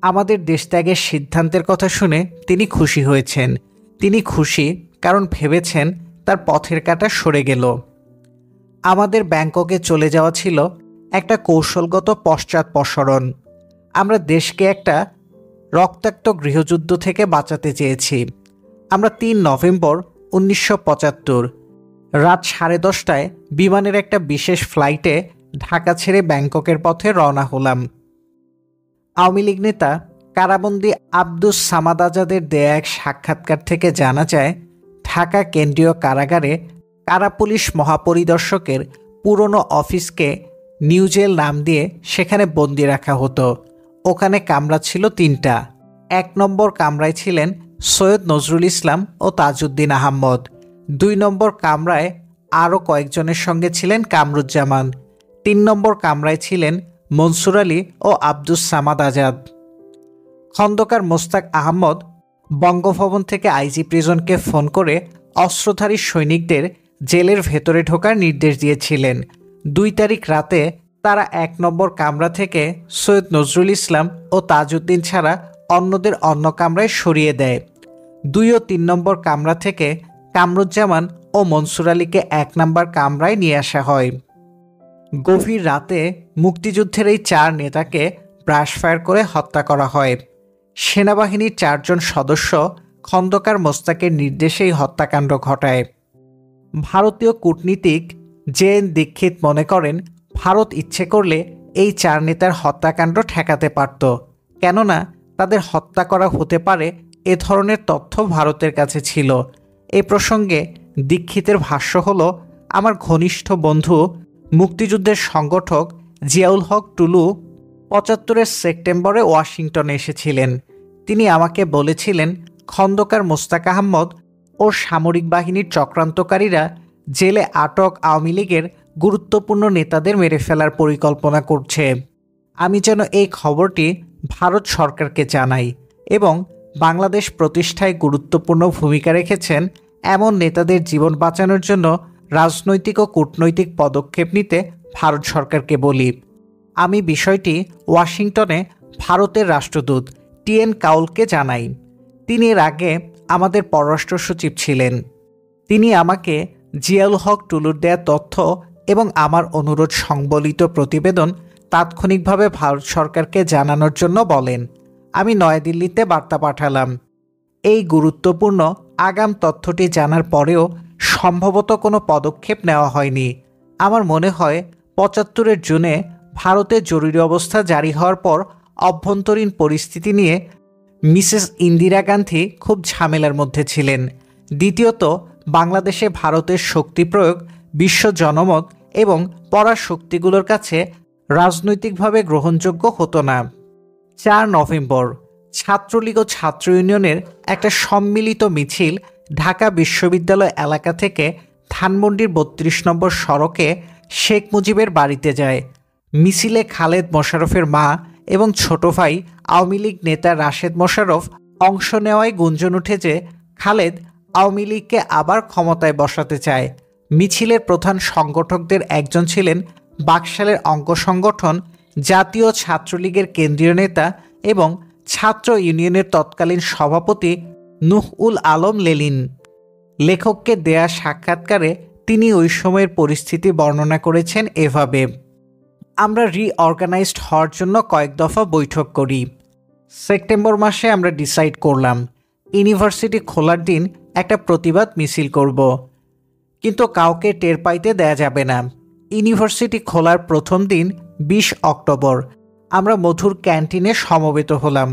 আমাদের দেশত্যাগের সিদ্ধান্তের কথা শুনে তিনি খুশি হয়েছেন। তিনি খুশি কারণ ভেবেছেন তার পথের কাঁটা সরে গেল। আমাদের ব্যাংককে চলে যাওয়া ছিল একটা কৌশলগত পশ্চাৎপসরণ। আমরা দেশকে একটা রক্তাক্ত গৃহযুদ্ধ থেকে বাঁচাতে চেয়েছি। আমরা 3 নভেম্বর 1975 রাত 10:30টায় বিমানের একটা বিশেষ ফ্লাইটে ঢাকা ছেড়ে ব্যাংককের পথে রওনা হলাম। আওয়ামী লীগ নেতা কারাবন্দী আব্দুস সামাদ আজাদের দেয়া এক সাক্ষাৎকার থেকে জানা যায়, ঢাকা কেন্দ্রীয় কারাগারে কারা পুলিশ মহাপরিদর্শকের পুরনো অফিসকে নিউ জেল নাম দিয়ে সেখানে বন্দি রাখা হতো। ওখানে কামরা ছিল 3টা। 1 নম্বর কামরায় ছিলেন সৈয়দ নজরুল ইসলাম ও তাজউদ্দিন আহমদ। 2 নম্বর কামরায় আরও কয়েকজনের সঙ্গে ছিলেন কামরুজ্জামান। 3 নম্বর কামরায় ছিলেন মনসুর আলী ও আব্দুস সামাদ আজাদ। খন্দকার মোস্তাক আহমদ বঙ্গভবন থেকে আইজি প্রিজনকে ফোন করে অস্ত্রধারী সৈনিকদের জেলের ভেতরে ঢোকার নির্দেশ দিয়েছিলেন। 2 তারিখ রাতে তারা 1 নম্বর কামরা থেকে সৈয়দ নজরুল ইসলাম ও তাজউদ্দিন ছাড়া অন্যদের অন্য কামরায় সরিয়ে দেয়। 2 ও 3 নম্বর কামরা থেকে কামরুজ্জামান ও মনসুর আলীকে 1 নম্বর কামরায় নিয়ে আসা হয়। গভীর রাতে মুক্তিযুদ্ধের এই 4 নেতাকে ব্রাশফায়ার করে হত্যা করা হয়। সেনাবাহিনীর 4 জন সদস্য খন্দকার মোস্তাকের নির্দেশেই হত্যাকাণ্ড ঘটায়। ভারতীয় কূটনীতিক জে.এন. দীক্ষিত মনে করেন, ভারত ইচ্ছে করলে এই 4 নেতার হত্যাকাণ্ড ঠেকাতে পারত, কেননা তাদের হত্যা করা হতে পারে এ ধরনের তথ্য ভারতের কাছে ছিল। এই প্রসঙ্গে দীক্ষিতের ভাষ্য হল, আমার ঘনিষ্ঠ বন্ধু মুক্তিযুদ্ধের সংগঠক জিয়াউল হক টুলু 75-এর সেপ্টেম্বরে ওয়াশিংটনে এসেছিলেন। তিনি আমাকে বলেছিলেন, খন্দকার মোস্তাক আহমদ ও সামরিক বাহিনীর চক্রান্তকারীরা জেলে আটক আওয়ামী লীগের গুরুত্বপূর্ণ নেতাদের মেরে ফেলার পরিকল্পনা করছে। আমি যেন এই খবরটি ভারত সরকারকে জানাই এবং বাংলাদেশ প্রতিষ্ঠায় গুরুত্বপূর্ণ ভূমিকা রেখেছেন এমন নেতাদের জীবন বাঁচানোর জন্য রাজনৈতিক ও কূটনৈতিক পদক্ষেপ নিতে ভারত সরকারকে বলি। আমি বিষয়টি ওয়াশিংটনে ভারতের রাষ্ট্রদূত টি.এন. কাউলকে জানাই। তিনি এর আগে আমাদের পররাষ্ট্র সচিব ছিলেন। তিনি আমাকে জিয়াউল হক টুলুর দেয়া তথ্য এবং আমার অনুরোধ সংবলিত প্রতিবেদন তাৎক্ষণিকভাবে ভারত সরকারকে জানানোর জন্য বলেন। আমি নয়াদিল্লিতে বার্তা পাঠালাম। এই গুরুত্বপূর্ণ আগাম তথ্যটি জানার পরেও সম্ভবত কোনো পদক্ষেপ নেওয়া হয়নি। আমার মনে হয় 75-এর জুনে ভারতে জরুরি অবস্থা জারি হওয়ার পর অভ্যন্তরীণ পরিস্থিতি নিয়ে মিসেস ইন্দিরা গান্ধী খুব ঝামেলার মধ্যে ছিলেন। দ্বিতীয়ত, বাংলাদেশে ভারতের শক্তি প্রয়োগ বিশ্ব জনমত এবং পরাশক্তিগুলোর কাছে রাজনৈতিকভাবে গ্রহণযোগ্য হতো না। 4 নভেম্বর ছাত্রলীগ ও ছাত্র ইউনিয়নের একটা সম্মিলিত মিছিল ঢাকা বিশ্ববিদ্যালয় এলাকা থেকে ধানমন্ডির 32 নম্বর সড়কে শেখ মুজিবের বাড়িতে যায়। মিছিলে খালেদ মোশাররফের মা এবং ছোট ভাই আওয়ামী লীগ নেতা রাশেদ মোশাররফ অংশ নেওয়ায় গুঞ্জন উঠে যে খালেদ আওয়ামী লীগকে আবার ক্ষমতায় বসাতে চায়। মিছিলের প্রধান সংগঠকদের একজন ছিলেন বাকশালের অঙ্গ সংগঠন জাতীয় ছাত্রলীগের কেন্দ্রীয় নেতা এবং ছাত্র ইউনিয়নের তৎকালীন সভাপতি নুহ-উল আলম লেলিন। লেখককে দেয়া সাক্ষাৎকারে তিনি ওই সময়ের পরিস্থিতি বর্ণনা করেছেন এভাবে: আমরা রিঅর্গানাইজড হওয়ার জন্য কয়েক দফা বৈঠক করি। সেপ্টেম্বর মাসে আমরা ডিসাইড করলাম ইউনিভার্সিটি খোলার দিন একটা প্রতিবাদ মিছিল করব, কিন্তু কাউকে টের পাইতে দেয়া যাবে না। ইউনিভার্সিটি খোলার প্রথম দিন 20 অক্টোবর আমরা মধুর ক্যান্টিনে সমবেত হলাম।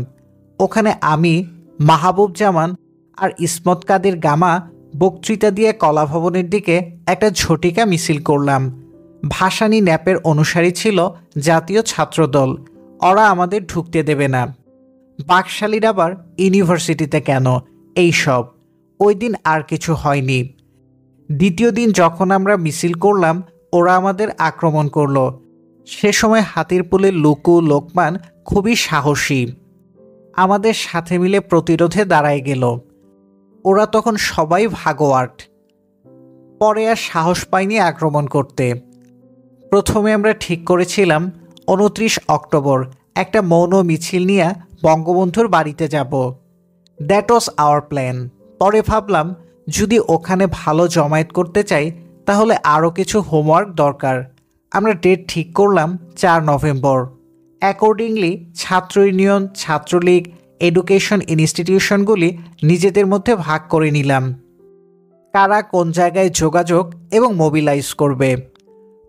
ওখানে আমি, মাহবুব জামান আর ইসমত কাদের গামা বক্তৃতা দিয়ে কলাভবনের দিকে একটা ঝটিকা মিছিল করলাম। ভাসানী ন্যাপের অনুসারী ছিল জাতীয় ছাত্রদল, ওরা আমাদের ঢুকতে দেবে না। বাকশালীর আবার ইউনিভার্সিটিতে কেন, এইসব। ওই দিন আর কিছু হয়নি। দ্বিতীয় দিন যখন আমরা মিছিল করলাম, ওরা আমাদের আক্রমণ করলো। সে সময় হাতিরপুলের লুকু, লোকমান খুবই সাহসী, আমাদের সাথে মিলে প্রতিরোধে দাঁড়ায় গেল। ওরা তখন সবাই ভাগোয়াট। পরে আর সাহস পায়নি আক্রমণ করতে। প্রথমে আমরা ঠিক করেছিলাম 29 অক্টোবর একটা মৌন মিছিল নিয়ে বঙ্গবন্ধুর বাড়িতে যাব। That was our plan. পরে ভাবলাম যদি ওখানে ভালো জমায়েত করতে চাই তাহলে আরও কিছু হোমওয়ার্ক দরকার। আমরা ডেট ঠিক করলাম 4 নভেম্বর। অ্যাকর্ডিংলি ছাত্র ইউনিয়ন, ছাত্রলীগ, এডুকেশন ইনস্টিটিউশনগুলি নিজেদের মধ্যে ভাগ করে নিলাম কারা কোন জায়গায় যোগাযোগ এবং মোবিলাইজ করবে।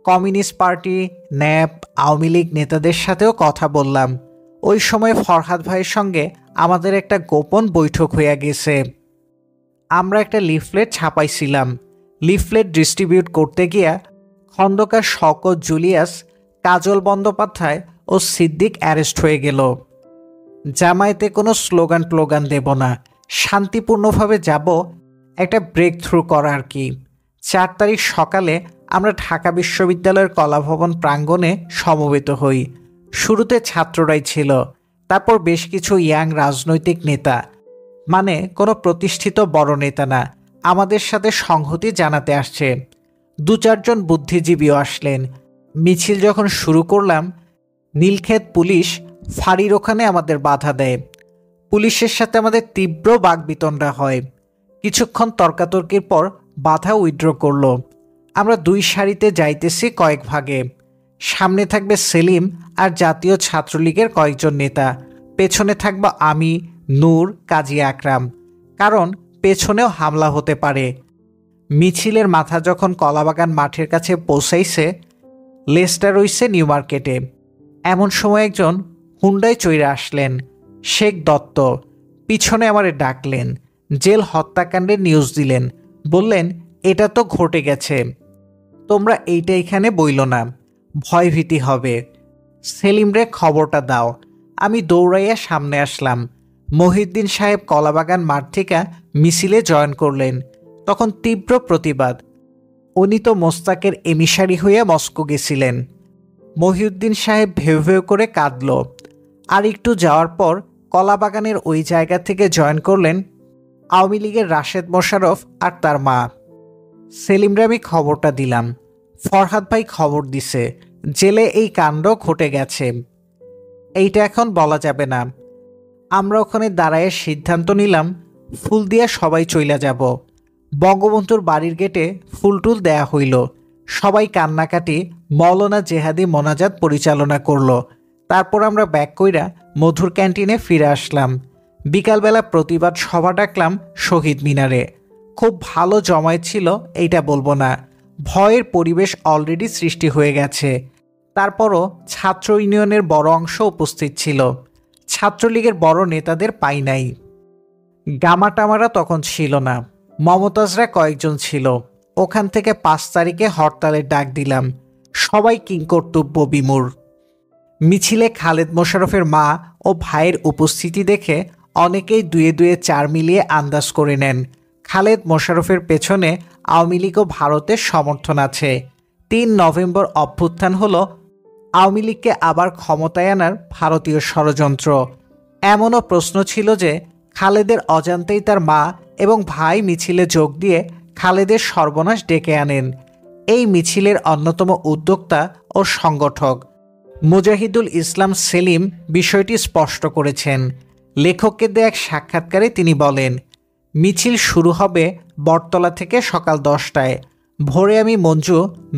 Communist party, nap, Awami League নেতাদের সাথেও কথা বললাম। ওই সময় ফরহাদ ভাইয়ের সঙ্গে আমাদের একটা গোপন বৈঠক হইয়া গেছে। আমরা একটা লিফলেট ছাপাইছিলাম। লিফলেট ডিস্ট্রিবিউট করতে গিয়া খন্দকার শওকত, জুলিয়াস, কাজল বন্দ্যোপাধ্যায় ও সিদ্দিক অ্যারেস্ট হয়ে গেল। জামায়াতে কোনো স্লোগান দেব না, শান্তিপূর্ণভাবে যাব, একটা ব্রেক থ্রু করা আর কি। 4 তারিখ সকালে আমরা ঢাকা বিশ্ববিদ্যালয়ের কলাভবন প্রাঙ্গণে সমবেত হই। শুরুতে ছাত্ররাই ছিল, তারপর বেশ কিছু ইয়াং রাজনৈতিক নেতা, মানে কোনো প্রতিষ্ঠিত বড় নেতা না, আমাদের সাথে সংহতি জানাতে আসছে। 2-4 জন বুদ্ধিজীবীও আসলেন। মিছিল যখন শুরু করলাম, নীলক্ষেত পুলিশ ফাঁড়ির ওখানে আমাদের বাধা দেয়। পুলিশের সাথে আমাদের তীব্র বাকবিতণ্ডা হয়। কিছুক্ষণ তর্কাতর্কির পর বাধা উইথড্র করল। আমরা 2 সারিতে যাইতেছি কয়েক ভাগে। সামনে থাকবে সেলিম আর জাতীয় ছাত্রলীগের কয়েকজন নেতা, পেছনে থাকবো আমি, নূর, কাজী আকরাম, কারণ পেছনেও হামলা হতে পারে। মিছিলের মাথা যখন কলাবাগান মাঠের কাছে পৌঁছাইছে, লেজটা রইছে নিউ মার্কেটে। এমন সময় একজন হুন্ডায় চইরা আসলেন, শেখ দত্ত। পিছনে আমারে ডাকলেন, জেল হত্যাকাণ্ডের নিউজ দিলেন, বললেন এটা তো ঘটে গেছে, তোমরা এইটা এখানে বইল না, ভয়ভীতি হবে, সেলিমরে খবরটা দাও। আমি দৌড়াইয়া সামনে আসলাম। মহিউদ্দিন সাহেব কলাবাগান মাঠ থেকে মিছিলে জয়েন করলেন। তখন তীব্র প্রতিবাদ। উনি তো মোস্তাকের এমিসারি হইয়া মস্কো গেছিলেন। মহিউদ্দিন সাহেব ভেউ ভেউ করে কাঁদল। আর একটু যাওয়ার পর কলাবাগানের ওই জায়গা থেকে জয়েন করলেন আওয়ামী লীগের রাশেদ মোশাররফ আর তার মা। সেলিমরে আমি খবরটা দিলাম। ফরহাদ ভাই খবর দিছে, জেলে এই কাণ্ড ঘটে গেছে। এইটা এখন বলা যাবে না। আমরা ওখানে দাঁড়ায় সিদ্ধান্ত নিলাম ফুল দিয়া সবাই চইলা যাব। বঙ্গবন্ধুর বাড়ির গেটে ফুলটুল দেয়া হইল। সবাই কান্নাকাটি মৌলানা জেহাদি মোনাজাত পরিচালনা করল। তারপর আমরা ব্যাক কইরা মধুর ক্যান্টিনে ফিরে আসলাম। বিকালবেলা প্রতিবাদ সভা ডাকলাম শহীদ মিনারে। খুব ভালো জমায়েত ছিল এইটা বলবো না, ভয়ের পরিবেশ অলরেডি সৃষ্টি হয়ে গেছে। তারপরও ছাত্র ইউনিয়নের বড় অংশ উপস্থিত ছিল। ছাত্রলীগের বড় নেতাদের পাই নাই। গামাটামারা তখন ছিল না, মমতাজরা কয়েকজন ছিল। ওখান থেকে 5 তারিখে হরতালের ডাক দিলাম। সবাই কিংকর্তব্য বিমূঢ়। মিছিলে খালেদ মোশাররফের মা ও ভাইয়ের উপস্থিতি দেখে অনেকেই 2-2 4 মিলিয়ে আন্দাজ করে নেন খালেদ মোশাররফের পেছনে আওয়ামী লীগ ও ভারতের সমর্থন আছে। 3 নভেম্বর অভ্যুত্থান হলো আওয়ামী লীগকে আবার ক্ষমতায় আনার ভারতীয় ষড়যন্ত্র। এমনও প্রশ্ন ছিল যে খালেদের অজান্তেই তার মা এবং ভাই মিছিলে যোগ দিয়ে খালেদের সর্বনাশ ডেকে আনেন। এই মিছিলের অন্যতম উদ্যোক্তা ও সংগঠক মুজাহিদুল ইসলাম সেলিম বিষয়টি স্পষ্ট করেছেন। লেখককে দেয়া এক সাক্ষাৎকারে তিনি বলেন, মিছিল শুরু হবে বটতলা থেকে সকাল 10টায়। ভোরে আমি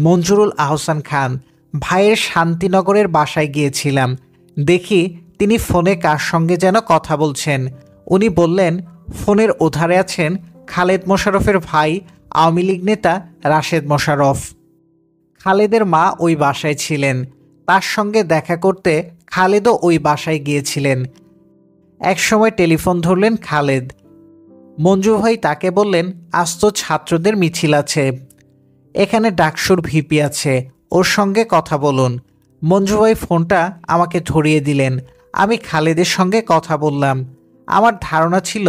মঞ্জুরুল আহসান খান ভাইয়ের শান্তিনগরের বাসায় গিয়েছিলাম। দেখি তিনি ফোনে কার সঙ্গে যেন কথা বলছেন। উনি বললেন ফোনের ওধারে আছেন খালেদ মোশাররফের ভাই আওয়ামী লীগ নেতা রাশেদ মোশাররফ। খালেদের মা ওই বাসায় ছিলেন। তার সঙ্গে দেখা করতে খালেদও ওই বাসায় গিয়েছিলেন। একসময় টেলিফোন ধরলেন খালেদ। মঞ্জু ভাই তাকে বললেন, আজ তো ছাত্রদের মিছিল আছে, এখানে ডাকসুর ভিপি আছে, ওর সঙ্গে কথা বলুন। মঞ্জু ভাই ফোনটা আমাকে ধরিয়ে দিলেন। আমি খালেদের সঙ্গে কথা বললাম। আমার ধারণা ছিল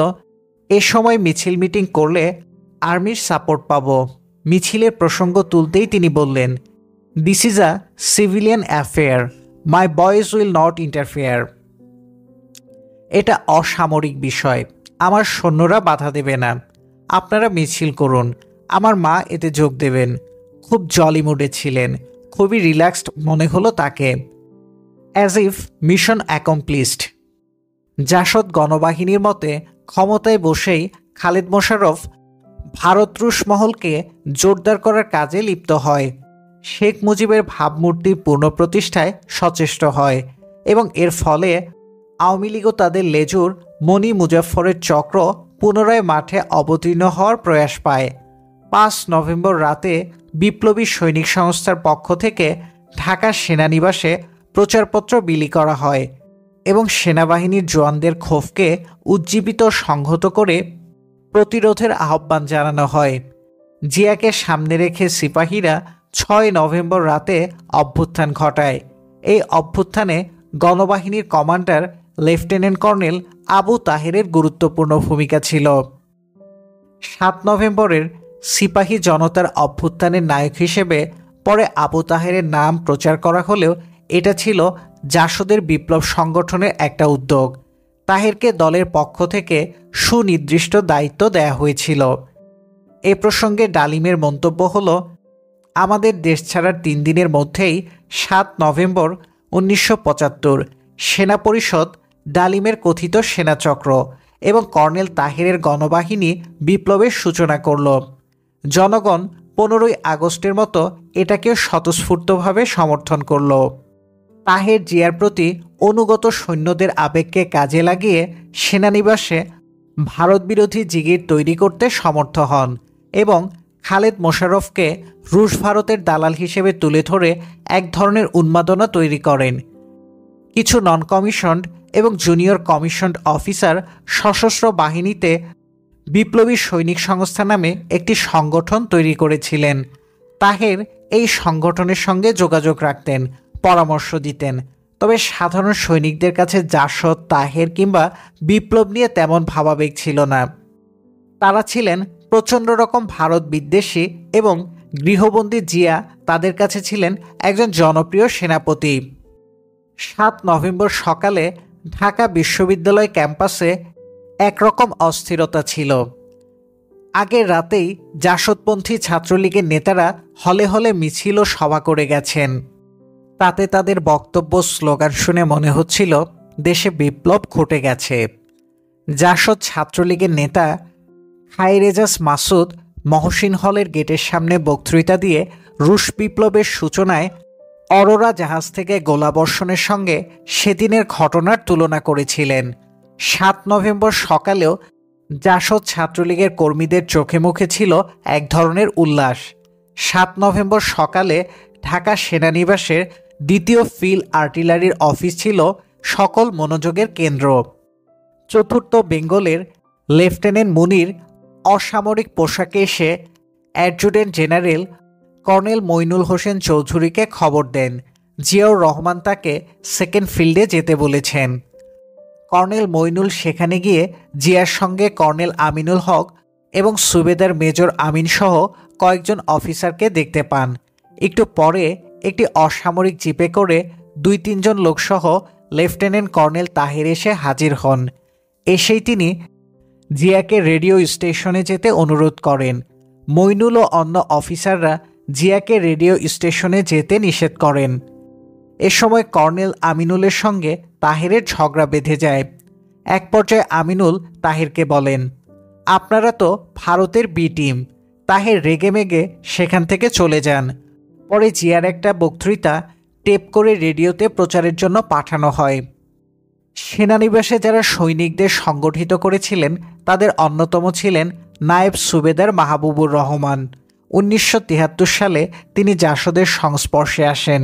এ সময় মিছিল মিটিং করলে আর্মির সাপোর্ট পাব। মিছিলের প্রসঙ্গ তুলতেই তিনি বললেন, this is a civilian affair, my boys will not interfere. এটা অসামরিক বিষয়, আমার সৈন্যরা বাধা দেবে না, আপনারা মিছিল করুন, আমার মা এতে যোগ দেবেন। খুব জলি মুডে ছিলেন, খুবই রিল্যাক্সড মনে হলো তাকে, as if mission accomplished. JSD গণবাহিনীর মতে ক্ষমতায় বসেই খালেদ মোশাররফ ভারত রুশ মহলকে জোরদার করার কাজে লিপ্ত হয়, শেখ মুজিবের ভাবমূর্তির পুনঃপ্রতিষ্ঠায় সচেষ্ট হয় এবং এর ফলে আওয়ামী লীগও তাদের লেজুর মনি মুজাফফরের চক্র পুনরায় মাঠে অবতীর্ণ হওয়ার প্রয়াস পায়। 5 নভেম্বর রাতে বিপ্লবী সৈনিক সংস্থার পক্ষ থেকে ঢাকা সেনানিবাসে প্রচারপত্র বিলি করা হয় এবং সেনাবাহিনীর জওয়ানদের ক্ষোভকে উজ্জীবিত সংহত করে প্রতিরোধের আহ্বান জানানো হয়। জিয়াকে সামনে রেখে সিপাহীরা 6 নভেম্বর রাতে অভ্যুত্থান ঘটায়। এই অভ্যুত্থানে গণবাহিনীর কমান্ডার লেফটেন্যান্ট কর্নেল আবু তাহেরের গুরুত্বপূর্ণ ভূমিকা ছিল। 7 নভেম্বরের সিপাহী জনতার অভ্যুত্থানের নায়ক হিসেবে পরে আবু তাহেরের নাম প্রচার করা হলেও এটা ছিল জাসদের বিপ্লব সংগঠনের একটা উদ্যোগ। তাহেরকে দলের পক্ষ থেকে সুনির্দিষ্ট দায়িত্ব দেয়া হয়েছিল। এ প্রসঙ্গে ডালিমের মন্তব্য হল, আমাদের দেশ ছাড়ার 3 দিনের মধ্যেই 7 নভেম্বর 1975 সেনা পরিষদ, ডালিমের কথিত সেনাচক্র এবং কর্নেল তাহেরের গণবাহিনী বিপ্লবের সূচনা করল। জনগণ 15ই আগস্টের মতো এটাকেও স্বতঃস্ফূর্তভাবে সমর্থন করল। তাহের জিয়ার প্রতি অনুগত সৈন্যদের আবেগকে কাজে লাগিয়ে সেনানিবাসে ভারতবিরোধী জিগির তৈরি করতে সমর্থ হন এবং খালেদ মোশাররফকে রুশ ভারতের দালাল হিসেবে তুলে ধরে এক ধরনের উন্মাদনা তৈরি করেন। কিছু নন কমিশনড এবং জুনিয়র কমিশনড অফিসার সশস্ত্র বাহিনীতে বিপ্লবী সৈনিক সংস্থা নামে একটি সংগঠন তৈরি করেছিলেন। তাহের এই সংগঠনের সঙ্গে যোগাযোগ রাখতেন, পরামর্শ দিতেন, তবে সাধারণ সৈনিকদের কাছে জাসদ, তাহের কিংবা বিপ্লব নিয়ে তেমন ভাবাবেগ ছিল না। তারা ছিলেন প্রচণ্ড রকম ভারত বিদ্বেষী এবং গৃহবন্দী জিয়া তাদের কাছে ছিলেন একজন জনপ্রিয় সেনাপতি। 7 নভেম্বর সকালে ঢাকা বিশ্ববিদ্যালয় ক্যাম্পাসে একরকম অস্থিরতা ছিল। আগের রাতেই জাসদপন্থী ছাত্রলীগের নেতারা হলে হলে মিছিল ও সভা করে গেছেন। তাতে তাদের বক্তব্য, স্লোগান শুনে মনে হচ্ছিল দেশে বিপ্লব ঘটে গেছে। জাসদ ছাত্রলীগের নেতা খায়রেজাস মাসুদ মহসিন হলের গেটের সামনে বক্তৃতা দিয়ে রুশ বিপ্লবের সূচনায় অরোরা জাহাজ থেকে গোলাবর্ষণের সঙ্গে সেদিনের ঘটনার তুলনা করেছিলেন। 7 নভেম্বর সকালেও জাসদ ছাত্রলীগের কর্মীদের চোখে মুখে ছিল এক ধরনের উল্লাস। 7 নভেম্বর সকালে ঢাকা সেনানিবাসের 2য় ফিল্ড আর্টিলারির অফিস ছিল সকল মনোযোগের কেন্দ্র। 4th বেঙ্গলের লেফটেন্যান্ট মুনির অসামরিক পোশাকে এসে adjutant general colonel Moinul Hossain চৌধুরীকে খবর দেন জিয়াউর রহমান তাকে 2nd ফিল্ডে যেতে বলেছেন। কর্নেল মইনুল সেখানে গিয়ে জিয়ার সঙ্গে কর্নেল আমিনুল হক এবং সুবেদার মেজর আমিন সহ কয়েকজন অফিসারকে দেখতে পান। একটু পরে একটি অসামরিক জিপে করে 2-3 জন লোকসহ লেফটেন্যান্ট কর্নেল তাহের এসে হাজির হন। এসেই তিনি জিয়াকে রেডিও স্টেশনে যেতে অনুরোধ করেন। মইনুল ও অন্য অফিসাররা জিয়াকে রেডিও স্টেশনে যেতে নিষেধ করেন। এ সময় কর্নেল আমিনুলের সঙ্গে তাহেরের ঝগড়া বেঁধে যায়। এক পর্যায়ে আমিনুল তাহেরকে বলেন, আপনারা তো ভারতের বি টিম। তাহের রেগেমেগে সেখান থেকে চলে যান। পরে জিয়ার একটা বক্তৃতা টেপ করে রেডিওতে প্রচারের জন্য পাঠানো হয়। সেনানিবাসে যারা সৈনিকদের সংগঠিত করেছিলেন তাদের অন্যতম ছিলেন নায়েব সুবেদার মাহবুবুর রহমান। 1973 সালে তিনি জাসদের সংস্পর্শে আসেন।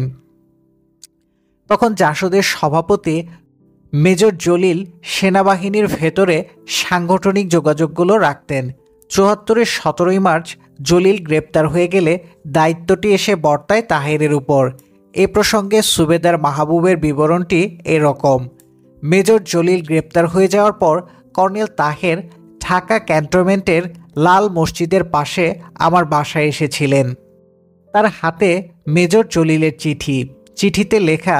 তখন জাসদের সভাপতি মেজর জলিল সেনাবাহিনীর ভেতরে সাংগঠনিক যোগাযোগগুলো রাখতেন। 74-এর 17 মার্চ জলিল গ্রেপ্তার হয়ে গেলে দায়িত্বটি এসে বর্তায় তাহেরের উপর। এ প্রসঙ্গে সুবেদার মাহবুবের বিবরণটি এরকম: মেজর জলিল গ্রেপ্তার হয়ে যাওয়ার পর কর্নেল তাহের ঢাকা ক্যান্টনমেন্টের লাল মসজিদের পাশে আমার বাসায় এসেছিলেন। তার হাতে মেজর জলিলের চিঠিতে লেখা,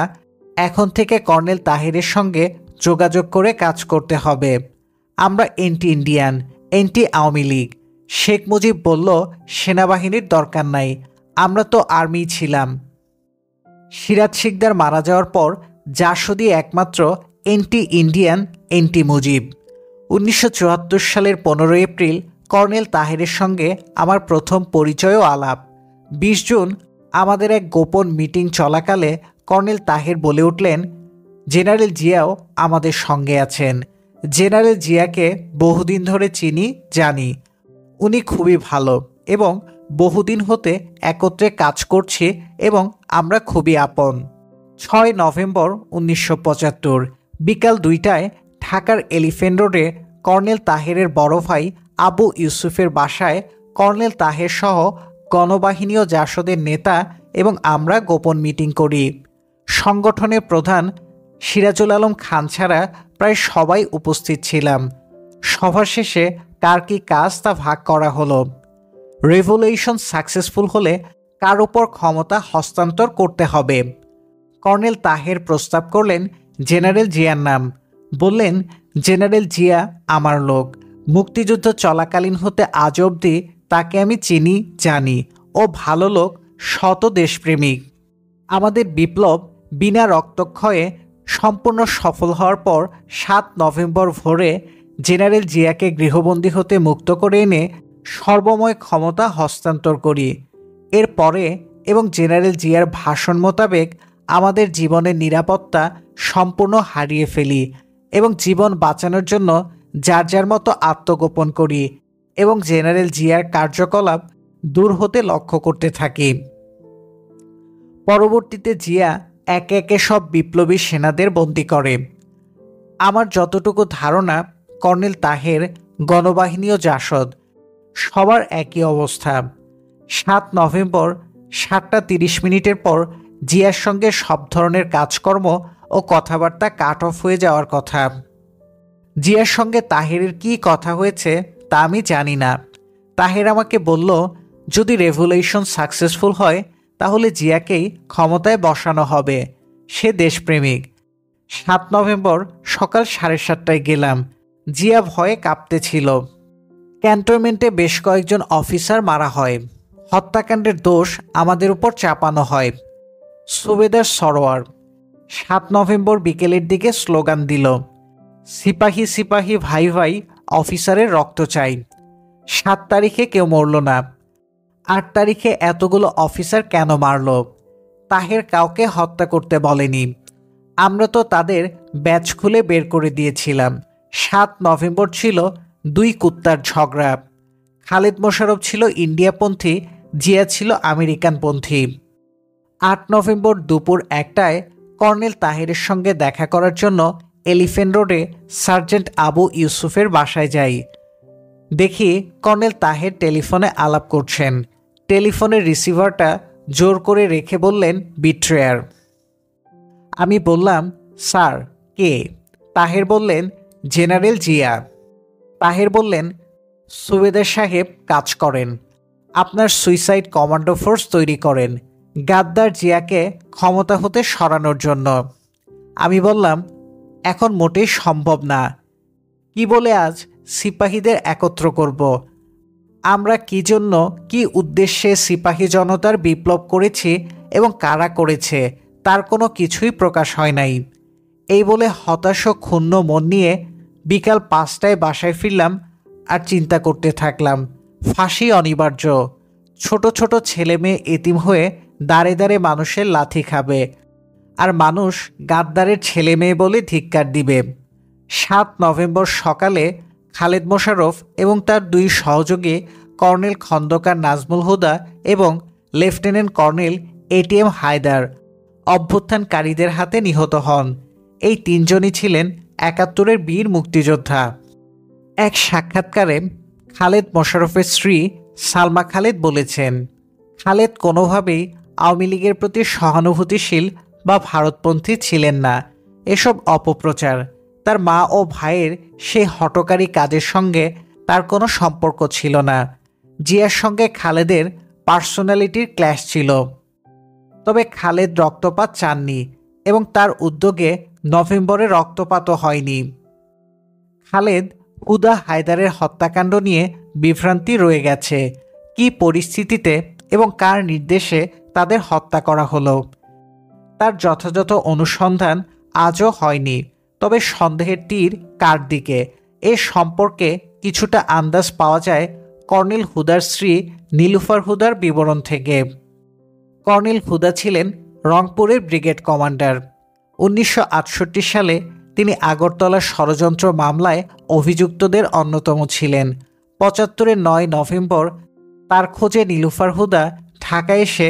এখন থেকে কর্নেল তাহেরের সঙ্গে যোগাযোগ করে কাজ করতে হবে। আমরা anti Indian, anti Awami League. Sheikh Mujib বলল, সেনাবাহিনীর দরকার নাই, আমরা তো আর্মি ছিলাম। সিরাজ শিকদার মারা যাওয়ার পর জাসদই একমাত্র এন্টি ইন্ডিয়ান, এন্টি মুজিব। 1974 সালের 15 এপ্রিল কর্নেল তাহেরের সঙ্গে আমার প্রথম পরিচয় ও আলাপ। 20 জুন আমাদের এক গোপন মিটিং চলাকালে কর্নেল তাহের বলে উঠলেন, জেনারেল জিয়াও আমাদের সঙ্গে আছেন। জেনারেল জিয়াকে বহুদিন ধরে চিনি, জানি। উনি খুবই ভালো এবং বহুদিন হতে একত্রে কাজ করছি এবং আমরা খুবই আপন। 6 নভেম্বর 1975 বিকাল 2টায় ঢাকার এলিফ্যান্ট রোডে কর্নেল তাহেরের বড় ভাই আবু ইউসুফের বাসায় কর্নেল তাহের সহ গণবাহিনী ও জাসদের নেতা এবং আমরা গোপন মিটিং করি। সংগঠনের প্রধান সিরাজুল আলম খান ছাড়া প্রায় সবাই উপস্থিত ছিলাম। সভা শেষে কার কী কাজ তা ভাগ করা হলো। রেভলিউশন সাকসেসফুল হলে কার উপর ক্ষমতা হস্তান্তর করতে হবে। কর্নেল তাহের প্রস্তাব করলেন জেনারেল জিয়ার নাম। বললেন, জেনারেল জিয়া আমার লোক। মুক্তিযুদ্ধ চলাকালীন হতে আজ অবধি তাকে আমি চিনি, জানি। ও ভালো লোক, শত দেশপ্রেমিক। আমাদের বিপ্লব বিনা রক্তক্ষয়ে সম্পূর্ণ সফল হওয়ার পর 7 নভেম্বর ভোরে জেনারেল জিয়াকে গৃহবন্দী হতে মুক্ত করে এনে সর্বময় ক্ষমতা হস্তান্তর করি। এর পরে এবং জেনারেল জিয়ার ভাষণ মোতাবেক আমাদের জীবনের নিরাপত্তা সম্পূর্ণ হারিয়ে ফেলি এবং জীবন বাঁচানোর জন্য যার যার মতো আত্মগোপন করি এবং জেনারেল জিয়ার কার্যকলাপ দূর হতে লক্ষ্য করতে থাকি। পরবর্তীতে জিয়া একে একে সব বিপ্লবী সেনাদের বন্দী করে। আমার যতটুকু ধারণা, কর্নেল তাহের, গণবাহিনী ও জাসদ সবার একই অবস্থা। 7 নভেম্বর 7:30 পর জিয়ার সঙ্গে সব ধরনের কাজকর্ম ও কথাবার্তা কাট অফ হয়ে যাওয়ার কথা। জিয়ার সঙ্গে তাহেরের কী কথা হয়েছে তা আমি জানি না। তাহের আমাকে বলল, যদি রেভলিউশন সাকসেসফুল হয় তাহলে জিয়াকেই ক্ষমতায় বসানো হবে। সে দেশপ্রেমিক। 7 নভেম্বর সকাল 7:30টায় গেলাম। জিয়া ভয়ে কাঁপতেছিল। ক্যান্টনমেন্টে বেশ কয়েকজন অফিসার মারা হয়। হত্যাকাণ্ডের দোষ আমাদের উপর চাপানো হয়। সুবেদার সরোয়ার 7 নভেম্বর বিকেলের দিকে স্লোগান দিল, সিপাহী সিপাহী ভাই ভাই, অফিসারের রক্ত চাই। 7 তারিখে কেউ মরল না। 8 তারিখে এতগুলো অফিসার কেন মারল? তাহের কাউকে হত্যা করতে বলেনি। আমরা তো তাদের ব্যাচ খুলে বের করে দিয়েছিলাম। 7 নভেম্বর ছিল 2 কুত্তার ঝগড়া। খালেদ মোশাররফ ছিল ইন্ডিয়াপন্থী, জিয়া ছিল আমেরিকানপন্থী। 8 নভেম্বর দুপুর 1টায় কর্নেল তাহেরের সঙ্গে দেখা করার জন্য এলিফ্যান্ট রোডে সার্জেন্ট আবু ইউসুফের বাসায় যাই। দেখি কর্নেল তাহের টেলিফোনে আলাপ করছেন। টেলিফোনের রিসিভারটা জোর করে রেখে বললেন, বিট্রেয়ার। আমি বললাম, স্যার কে? তাহের বললেন, জেনারেল জিয়া। তাহের বললেন, সুবেদার সাহেব কাজ করেন, আপনার সুইসাইড কমান্ডো ফোর্স তৈরি করেন গাদ্দার জিয়াকে ক্ষমতা হতে সরানোর জন্য। আমি বললাম, এখন মোটেই সম্ভব না। কি বলে আজ সিপাহীদের একত্র করব? আমরা কি জন্য, কি উদ্দেশ্যে সিপাহী জনতার বিপ্লব করেছি এবং কারা করেছে তার কোনো কিছুই প্রকাশ হয় নাই। এই বলে হতাশ ও ক্ষুণ্ণ মন নিয়ে বিকাল 5টায় বাসায় ফিরলাম আর চিন্তা করতে থাকলাম, ফাঁসি অনিবার্য। ছোট ছোট ছেলে মেয়ে এতিম হয়ে দাঁড়ে দাঁড়ে মানুষের লাথি খাবে, আর মানুষ গাদ্দারের ছেলে মেয়ে বলে ধিক্কার দিবে। 7 নভেম্বর সকালে খালেদ মোশাররফ এবং তার 2 সহযোগী কর্নেল খন্দকার নাজমুল হুদা এবং লেফটেন্যান্ট কর্নেল এটিএম হায়দার অভ্যুত্থানকারীদের হাতে নিহত হন। এই তিনজনই ছিলেন ৭১-এর বীর মুক্তিযোদ্ধা। এক সাক্ষাৎকারে খালেদ মোশাররফের স্ত্রী সালমা খালেদ বলেছেন, খালেদ কোনোভাবেই আওয়ামী লীগের প্রতি সহানুভূতিশীল বা ভারতপন্থী ছিলেন না। এসব অপপ্রচার। তার মা ও ভাইয়ের সেই হঠকারী কাজের সঙ্গে তার কোনো সম্পর্ক ছিল না। জিয়ার সঙ্গে খালেদের পার্সোনালিটির ক্ল্যাশ ছিল। তবে খালেদ রক্তপাত চাননি এবং তার উদ্যোগে নভেম্বরে রক্তপাতও হয়নি। খালেদ হুদা হায়দারের হত্যাকাণ্ড নিয়ে বিভ্রান্তি রয়ে গেছে। কী পরিস্থিতিতে এবং কার নির্দেশে তাদের হত্যা করা হলো তার যথাযথ অনুসন্ধান আজও হয়নি। তবে সন্দেহের তীর কার দিকে এ সম্পর্কে কিছুটা আন্দাজ পাওয়া যায় কর্নেল হুদার স্ত্রী নীলুফার হুদার বিবরণ থেকে। কর্নেল হুদা ছিলেন রংপুরের ব্রিগেড কমান্ডার। ১৯৬৮ সালে তিনি আগরতলা ষড়যন্ত্র মামলায় অভিযুক্তদের অন্যতম ছিলেন। ৭৫-এর ৯ নভেম্বর তার খোঁজে নীলুফার হুদা ঢাকায় এসে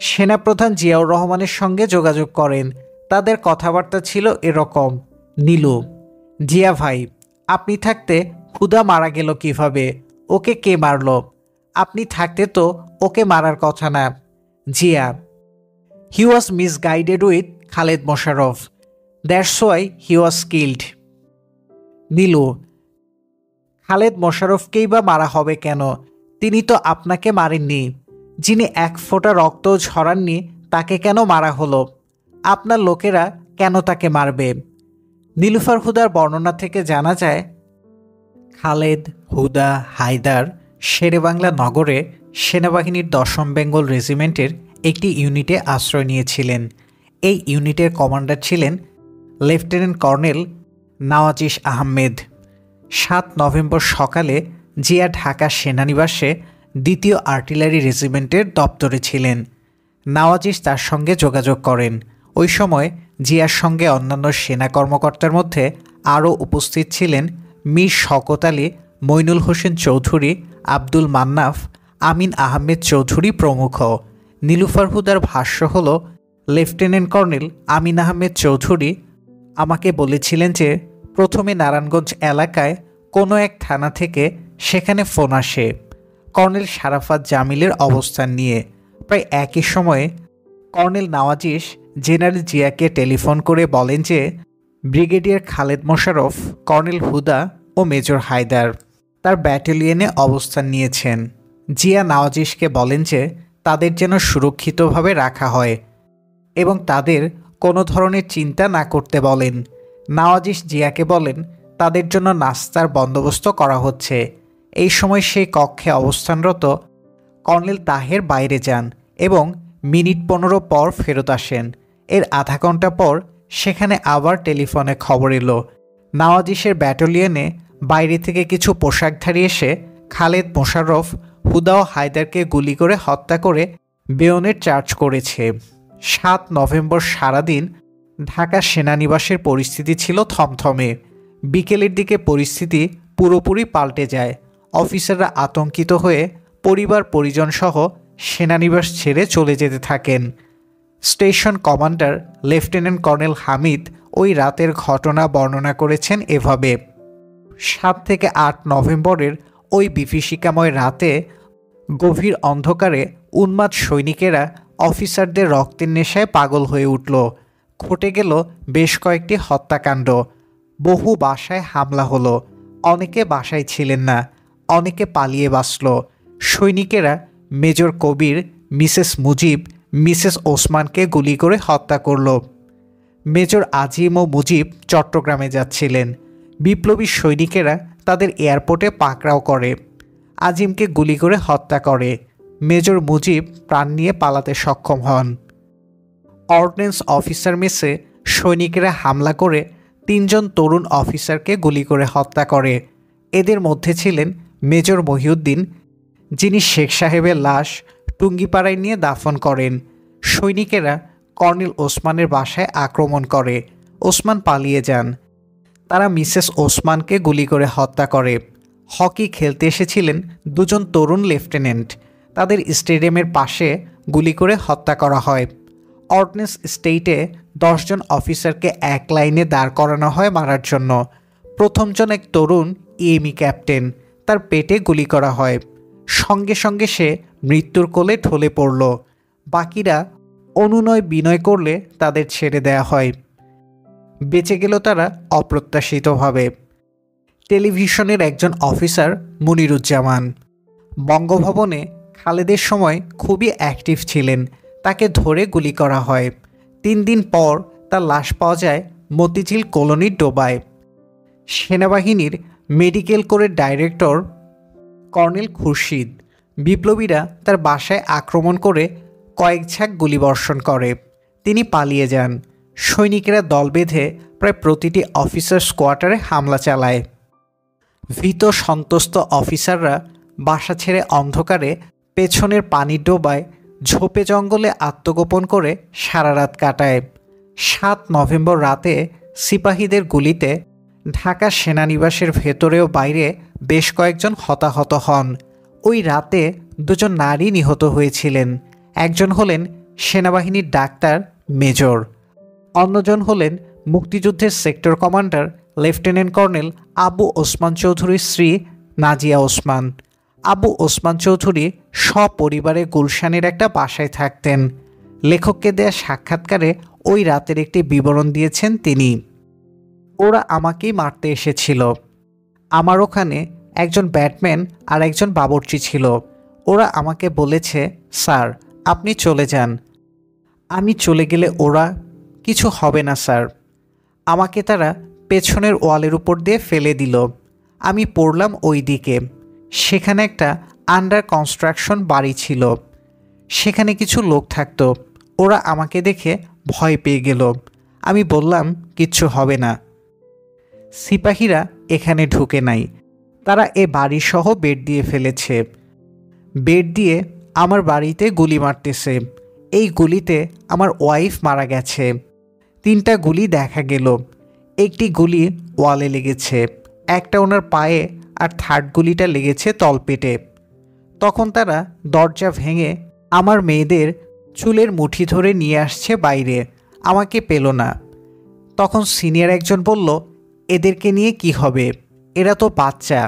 সেনাপ্রধান জিয়াউর রহমানের সঙ্গে যোগাযোগ করেন। তাদের কথাবার্তা ছিল এরকম, নীলু, জিয়া ভাই, আপনি থাকতে হুদা মারা গেল কিভাবে? ওকে কে মারল? আপনি থাকতে তো ওকে মারার কথা না। Zia, he was misguided with Khaled Musharraf, that's why he was killed. Nilu, Khaled মোশাররফকেই বা মারা হবে কেন? তিনি তো আপনাকে মারেননি। যিনি এক ফোঁটা রক্ত ঝরাননি তাকে কেন মারা হলো? আপনার লোকেরা কেন তাকে মারবে? নীলুফার হুদার বর্ণনা থেকে জানা যায়, খালেদ, হুদা, হায়দার শেরেবাংলা নগরে সেনাবাহিনীর ১০ম বেঙ্গল রেজিমেন্টের একটি ইউনিটে আশ্রয় নিয়েছিলেন। এই ইউনিটের কমান্ডার ছিলেন লেফটেন্যান্ট কর্নেল নওয়াজিশ আহমেদ। ৭ নভেম্বর সকালে জিয়া ঢাকা সেনানিবাসে ২য় আর্টিলারি রেজিমেন্টের দপ্তরে ছিলেন। নওয়াজিশ তার সঙ্গে যোগাযোগ করেন। ওই সময় জিয়ার সঙ্গে অন্যান্য সেনা কর্মকর্তার মধ্যে আরও উপস্থিত ছিলেন মীর শওকত আলী, মইনুল হোসেন চৌধুরী, আব্দুল মান্নাফ, আমিন আহমেদ চৌধুরী প্রমুখ। নীলুফার হুদার ভাষ্য হল, লেফটেন্যান্ট কর্নেল আমিন আহমেদ চৌধুরী আমাকে বলেছিলেন যে প্রথমে নারায়ণগঞ্জ এলাকায় কোনো এক থানা থেকে সেখানে ফোন আসে কর্নেল শারাফাত জামিলের অবস্থান নিয়ে। প্রায় একই সময়ে কর্নেল নওয়াজিশ জেনারেল জিয়াকে টেলিফোন করে বলেন যে ব্রিগেডিয়ার খালেদ মোশাররফ, কর্নেল হুদা ও মেজর হায়দার তার ব্যাটালিয়নে অবস্থান নিয়েছেন। জিয়া নওয়াজিশকে বলেন যে তাদের যেন সুরক্ষিতভাবে রাখা হয় এবং তাদের কোনো ধরনের চিন্তা না করতে বলেন। নওয়াজিশ জিয়াকে বলেন তাদের জন্য নাস্তার বন্দোবস্ত করা হচ্ছে। এই সময় সেই কক্ষে অবস্থানরত কর্নেল তাহের বাইরে যান এবং মিনিট ১৫ পর ফেরত আসেন। এর আধা ঘন্টা পর সেখানে আবার টেলিফোনে খবর এলো নওয়াজিশের ব্যাটালিয়নে বাইরে থেকে কিছু পোশাকধারী এসে খালেদ মোশাররফ, হুদা ও হায়দারকে গুলি করে হত্যা করে বেয়নেট চার্জ করেছে। ৭ নভেম্বর সারাদিন ঢাকা সেনানিবাসের পরিস্থিতি ছিল থমথমে। বিকেলের দিকে পরিস্থিতি পুরোপুরি পাল্টে যায়। অফিসাররা আতঙ্কিত হয়ে পরিবার পরিজনসহ সেনানিবাস ছেড়ে চলে যেতে থাকেন। Station commander lieutenant colonel Hamid ওই রাতের ঘটনা বর্ণনা করেছেন এভাবে, ৭ থেকে ৮ নভেম্বরের ওই বিভীষিকাময় রাতে গভীর অন্ধকারে উন্মাদ সৈনিকেরা অফিসারদের রক্তের নেশায় পাগল হয়ে উঠল। ঘটে গেল বেশ কয়েকটি হত্যাকাণ্ড। বহু বাসায় হামলা হলো। অনেকে বাসায় ছিলেন না, অনেকে পালিয়ে বাঁচল। সৈনিকেরা মেজর কবির, মিসেস মুজিব, মিসেস ওসমানকে গুলি করে হত্যা করল। মেজর আজিম ও মুজিব চট্টগ্রামে যাচ্ছিলেন। বিপ্লবী সৈনিকেরা তাদের এয়ারপোর্টে পাকড়াও করে। আজিমকে গুলি করে হত্যা করে। মেজর মুজিব প্রাণ নিয়ে পালাতে সক্ষম হন। অর্ডিন্যান্স অফিসার মেসে সৈনিকেরা হামলা করে ৩ জন তরুণ অফিসারকে গুলি করে হত্যা করে। এদের মধ্যে ছিলেন মেজর মহিউদ্দিন, যিনি শেখ সাহেবের লাশ টুঙ্গিপাড়ায় নিয়ে দাফন করেন। সৈনিকেরা কর্নেল ওসমানের বাসায় আক্রমণ করে। ওসমান পালিয়ে যান। তারা মিসেস ওসমানকে গুলি করে হত্যা করে। হকি খেলতে এসেছিলেন দুজন তরুণ লেফটেন্যান্ট। তাদের স্টেডিয়ামের পাশে গুলি করে হত্যা করা হয়। অর্ডিন্যান্স স্টেটে 10 জন অফিসারকে এক লাইনে দাঁড় করানো হয় মারার জন্য। প্রথমজন এক তরুণ ইএমই ক্যাপ্টেন, তার পেটে গুলি করা হয়। সঙ্গে সঙ্গে সে মৃত্যুর কোলে ঢলে পড়ল। বাকিরা অনুনয় বিনয় করলে তাদের ছেড়ে দেয়া হয়। বেঁচে গেল তারা অপ্রত্যাশিতভাবে। টেলিভিশনের একজন অফিসার মনিরুজ্জামান বঙ্গভবনে খালেদের সময় খুবই অ্যাক্টিভ ছিলেন। তাকে ধরে গুলি করা হয়। 3 দিন পর তার লাশ পাওয়া যায় মতিঝিল কলোনির ডোবায়। সেনাবাহিনীর মেডিকেল কোরের ডাইরেক্টর কর্নেল খুরশিদ বিপ্লবীরা তার বাসায় আক্রমণ করে কয়েক ঝাঁক গুলিবর্ষণ করে। তিনি পালিয়ে যান। সৈনিকেরা দল বেঁধে প্রায় প্রতিটি অফিসার্স কোয়ার্টারে হামলা চালায়। ভীত সন্ত্রস্ত অফিসাররা বাসা ছেড়ে অন্ধকারে পেছনের পানির ডোবায় ঝোপে জঙ্গলে আত্মগোপন করে সারা রাত কাটায়। 7 নভেম্বর রাতে সিপাহীদের গুলিতে ঢাকা সেনানিবাসের ভেতরে ও বাইরে বেশ কয়েকজন হতাহত হন। ওই রাতে 2 জন নারী নিহত হয়েছিলেন। একজন হলেন সেনাবাহিনীর ডাক্তার মেজর, অন্যজন হলেন মুক্তিযুদ্ধের sector commander lieutenant colonel Abu Osman চৌধুরীর স্ত্রী নাজিয়া ওসমান। আবু ওসমান চৌধুরী সপরিবারে গুলশানের একটা বাসায় থাকতেন। লেখককে দেয়া সাক্ষাৎকারে ওই রাতের একটি বিবরণ দিয়েছেন তিনি। ওরা আমাকেই মারতে এসেছিল। আমার ওখানে একজন ব্যাটম্যান আর একজন বাবুর্চি ছিল। ওরা আমাকে বলেছে, স্যার আপনি চলে যান। আমি চলে গেলে ওরা কিছু হবে না স্যার। আমাকে তারা পেছনের ওয়ালের উপর দিয়ে ফেলে দিল। আমি পড়লাম ওই দিকে। সেখানে একটা আন্ডার কনস্ট্রাকশন বাড়ি ছিল। সেখানে কিছু লোক থাকতো। ওরা আমাকে দেখে ভয় পেয়ে গেল। আমি বললাম কিচ্ছু হবে না। সিপাহীরা এখানে ঢুকে নাই। তারা এ বাড়িসহ বেড দিয়ে ফেলেছে। বেড দিয়ে আমার বাড়িতে গুলি মারতেছে। এই গুলিতে আমার ওয়াইফ মারা গেছে। 3টা গুলি দেখা গেল। একটি গুলি ওয়ালে লেগেছে, একটা ওনার পায়ে, আর 3rd গুলিটা লেগেছে তলপেটে। তখন তারা দরজা ভেঙে আমার মেয়েদের চুলের মুঠি ধরে নিয়ে আসছে বাইরে। আমাকে পেল না। তখন সিনিয়র একজন বলল, এদেরকে নিয়ে কি হবে, এরা তো বাচ্চা।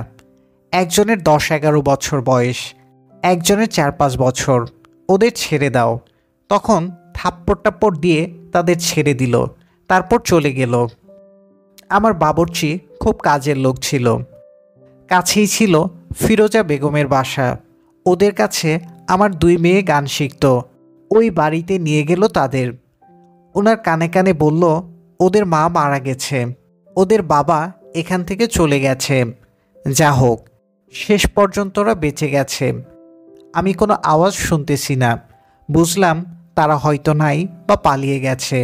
একজনের 10-11 বছর বয়স, একজনের 4-5 বছর। ওদের ছেড়ে দাও। তখন থাপ্পড় টাপ্পড় দিয়ে তাদের ছেড়ে দিল। তারপর চলে গেল। আমার বাবুর্চি খুব কাজের লোক ছিল। কাছেই ছিল ফিরোজা বেগমের বাসা। ওদের কাছে আমার 2 মেয়ে গান শিখত। ওই বাড়িতে নিয়ে গেল তাদের। ওনার কানে কানে বলল, ওদের মা মারা গেছে, ওদের বাবা এখান থেকে চলে গেছে। যা হোক, শেষ পর্যন্ত ওরা বেঁচে গেছে। আমি কোনো আওয়াজ শুনতেছি না। বুঝলাম তারা হয়তো নাই বা পালিয়ে গেছে।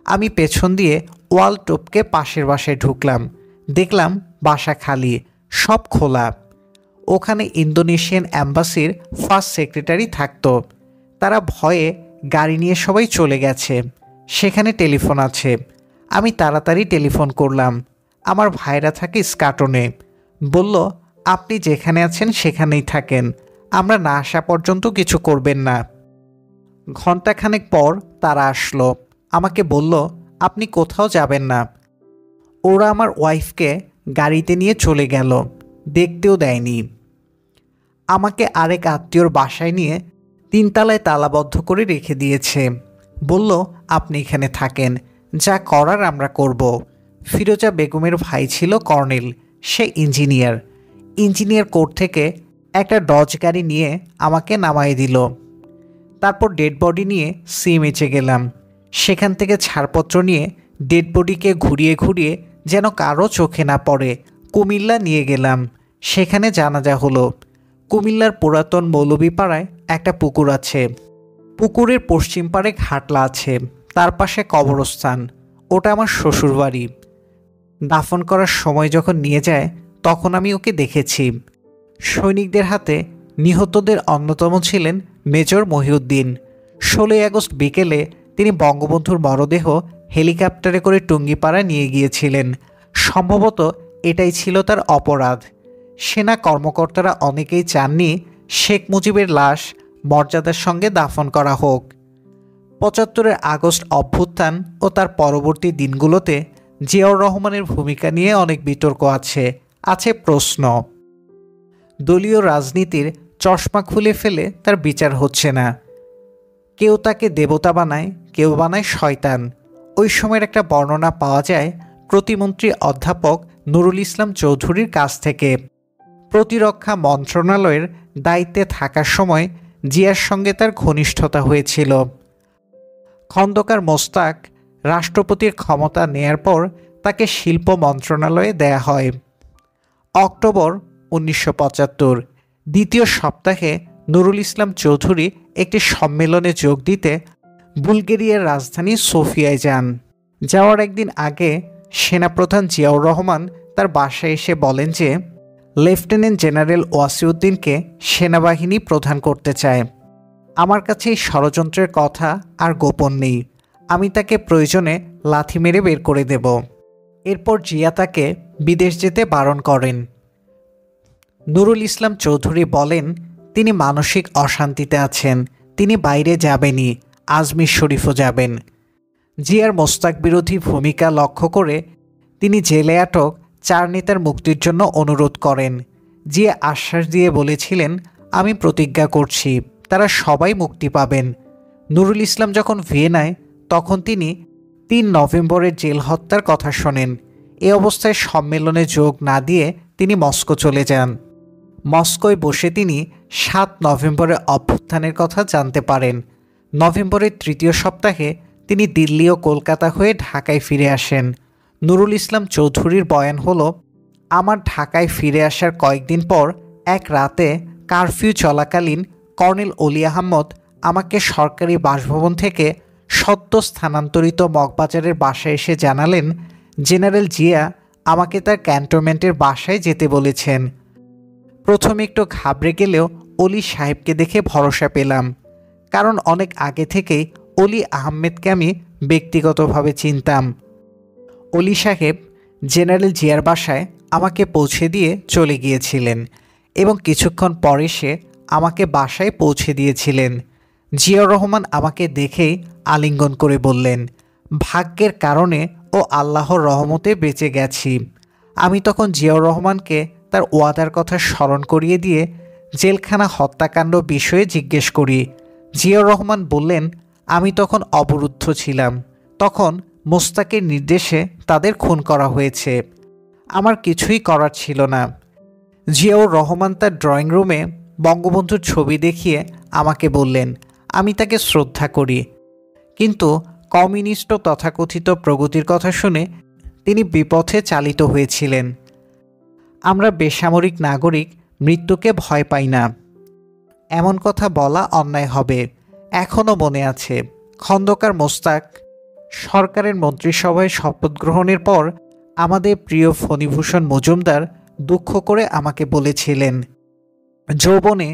আমি পেছন দিয়ে ওয়াল টপকে পাশের বাসায় ঢুকলাম। দেখলাম বাসা খালি, সব খোলা। ওখানে ইন্দোনেশিয়ান অ্যাম্বাসির ফার্স্ট সেক্রেটারি থাকতো। তারা ভয়ে গাড়ি নিয়ে সবাই চলে গেছে। সেখানে টেলিফোন আছে। আমি তাড়াতাড়ি টেলিফোন করলাম। আমার ভাইরা থাকে স্কাটনে। বলল, আপনি যেখানে আছেন সেখানেই থাকেন, আমরা না আসা পর্যন্ত কিছু করবেন না। ঘণ্টাখানেক পর তারা আসলো। আমাকে বলল, আপনি কোথাও যাবেন না। ওরা আমার ওয়াইফকে গাড়িতে নিয়ে চলে গেল, দেখতেও দেয়নি। আমাকে আরেক আত্মীয়র বাসায় নিয়ে 3 তলায় তালাবদ্ধ করে রেখে দিয়েছে। বলল, আপনি এখানে থাকেন, যা করার আমরা করব। ফিরোজা বেগমের ভাই ছিল কর্নেল, সে ইঞ্জিনিয়ার কোর্ট থেকে একটা ডজ গাড়ি নিয়ে আমাকে নামাই দিল। তারপর ডেড বডি নিয়ে সিএমএইচে গেলাম। সেখান থেকে ছাড়পত্র নিয়ে ডেড বডিকে ঘুরিয়ে ঘুরিয়ে যেন কারো চোখে না পড়ে কুমিল্লা নিয়ে গেলাম। সেখানে জানাজা হলো। কুমিল্লার পুরাতন মৌলভীপাড়ায় একটা পুকুর আছে। পুকুরের পশ্চিম পাড়ে ঘাটলা আছে, তার পাশে কবরস্থান। ওটা আমার শ্বশুরবাড়ি। দাফন করার সময় যখন নিয়ে যায় তখন আমি ওকে দেখেছি। সৈনিকদের হাতে নিহতদের অন্যতম ছিলেন মেজর মহিউদ্দিন। 16ই আগস্ট বিকেলে তিনি বঙ্গবন্ধুর মরদেহ হেলিকপ্টারে করে টুঙ্গিপাড়া নিয়ে গিয়েছিলেন। সম্ভবত এটাই ছিল তার অপরাধ। সেনা কর্মকর্তারা অনেকেই চাননি শেখ মুজিবের লাশ মর্যাদার সঙ্গে দাফন করা হোক। ৭৫-এর আগস্ট অভ্যুত্থান ও তার পরবর্তী দিনগুলোতে জিয়াউর রহমানের ভূমিকা নিয়ে অনেক বিতর্ক আছে প্রশ্ন। দলীয় রাজনীতির চশমা খুলে ফেলে তার বিচার হচ্ছে না। কেউ তাকে দেবতা বানায়, কেউ বানায় শয়তান। ওই সময়ের একটা বর্ণনা পাওয়া যায় প্রতিমন্ত্রী অধ্যাপক নুরুল ইসলাম চৌধুরীর কাছ থেকে। প্রতিরক্ষা মন্ত্রণালয়ের দায়িত্বে থাকার সময় জিয়ার সঙ্গে তার ঘনিষ্ঠতা হয়েছিল। খন্দকার মোস্তাক রাষ্ট্রপতির ক্ষমতা নেয়ার পর তাকে শিল্প মন্ত্রণালয়ে দেয়া হয়। অক্টোবর ১৯৭৫ দ্বিতীয় সপ্তাহে নুরুল ইসলাম চৌধুরী একটি সম্মেলনে যোগ দিতে বুলগেরিয়ার রাজধানী সোফিয়ায় যান। যাওয়ার একদিন আগে সেনাপ্রধান জিয়াউর রহমান তার বাসায় এসে বলেন যে লেফটেন্যান্ট জেনারেল ওয়াসিউদ্দিনকে সেনাবাহিনী প্রধান করতে চায়। আমার কাছে এই ষড়যন্ত্রের কথা আর গোপন নেই, আমি তাকে প্রয়োজনে লাথি মেরে বের করে দেব। এরপর জিয়া তাকে বিদেশ যেতে বারণ করেন। নুরুল ইসলাম চৌধুরী বলেন তিনি মানসিক অশান্তিতে আছেন, তিনি বাইরে যাবেনই, আজমির শরীফও যাবেন। জিয়ার মোস্তাক বিরোধী ভূমিকা লক্ষ্য করে তিনি জেলে আটক 4 নেতার মুক্তির জন্য অনুরোধ করেন। জিয়া আশ্বাস দিয়ে বলেছিলেন, আমি প্রতিজ্ঞা করছি তারা সবাই মুক্তি পাবেন। নুরুল ইসলাম যখন ভিয়েনায়, তখন তিনি 3 নভেম্বরের জেল হত্যার কথা শোনেন। এ অবস্থায় সম্মেলনে যোগ না দিয়ে তিনি মস্কো চলে যান। মস্কোয় বসে তিনি 7 নভেম্বরের অভ্যুত্থানের কথা জানতে পারেন। নভেম্বরের তৃতীয় সপ্তাহে তিনি দিল্লি ও কলকাতা হয়ে ঢাকায় ফিরে আসেন। নুরুল ইসলাম চৌধুরীর বয়ান হলো, আমার ঢাকায় ফিরে আসার কয়েকদিন পর এক রাতে কারফিউ চলাকালীন কর্নেল অলি আহমদ আমাকে সরকারি বাসভবন থেকে সদ্য স্থানান্তরিত মগবাজারের বাসায় এসে জানালেন জেনারেল জিয়া আমাকে তার ক্যান্টনমেন্টের বাসায় যেতে বলেছেন। প্রথমে একটু ঘাবড়ে গেলেও অলি সাহেবকে দেখে ভরসা পেলাম, কারণ অনেক আগে থেকেই অলি আহমেদকে আমি ব্যক্তিগতভাবে চিনতাম। অলি সাহেব জেনারেল জিয়ার বাসায় আমাকে পৌঁছে দিয়ে চলে গিয়েছিলেন এবং কিছুক্ষণ পরে সে আমাকে বাসায় পৌঁছে দিয়েছিলেন। জিয়াউর রহমান আমাকে দেখেই আলিঙ্গন করে বললেন, ভাগ্যের কারণে ও আল্লাহর রহমতে বেঁচে গেছি। আমি তখন জিয়াউর রহমানকে তার ওয়াদার কথা স্মরণ করিয়ে দিয়ে জেলখানা হত্যাকাণ্ড বিষয়ে জিজ্ঞেস করি। জিয়াউর রহমান বললেন, আমি তখন অবরুদ্ধ ছিলাম, তখন মোস্তাকের নির্দেশে তাদের খুন করা হয়েছে, আমার কিছুই করার ছিল না। জিয়াউর রহমান তার ড্রয়িং রুমে বঙ্গবন্ধুর ছবি দেখিয়ে আমাকে বললেন, আমি তাকে শ্রদ্ধা করি, কিন্তু কমিউনিস্ট ও তথাকথিত প্রগতির কথা শুনে তিনি বিপথে চালিত হয়েছিলেন। আমরা বেসামরিক নাগরিক মৃত্যুকে ভয় পাই না, এমন কথা বলা অন্যায় হবে। এখনও মনে আছে খন্দকার মোস্তাক সরকারের মন্ত্রিসভায় শপথ গ্রহণের পর আমাদের প্রিয় ফণীভূষণ মজুমদার দুঃখ করে আমাকে বলেছিলেন, যৌবনে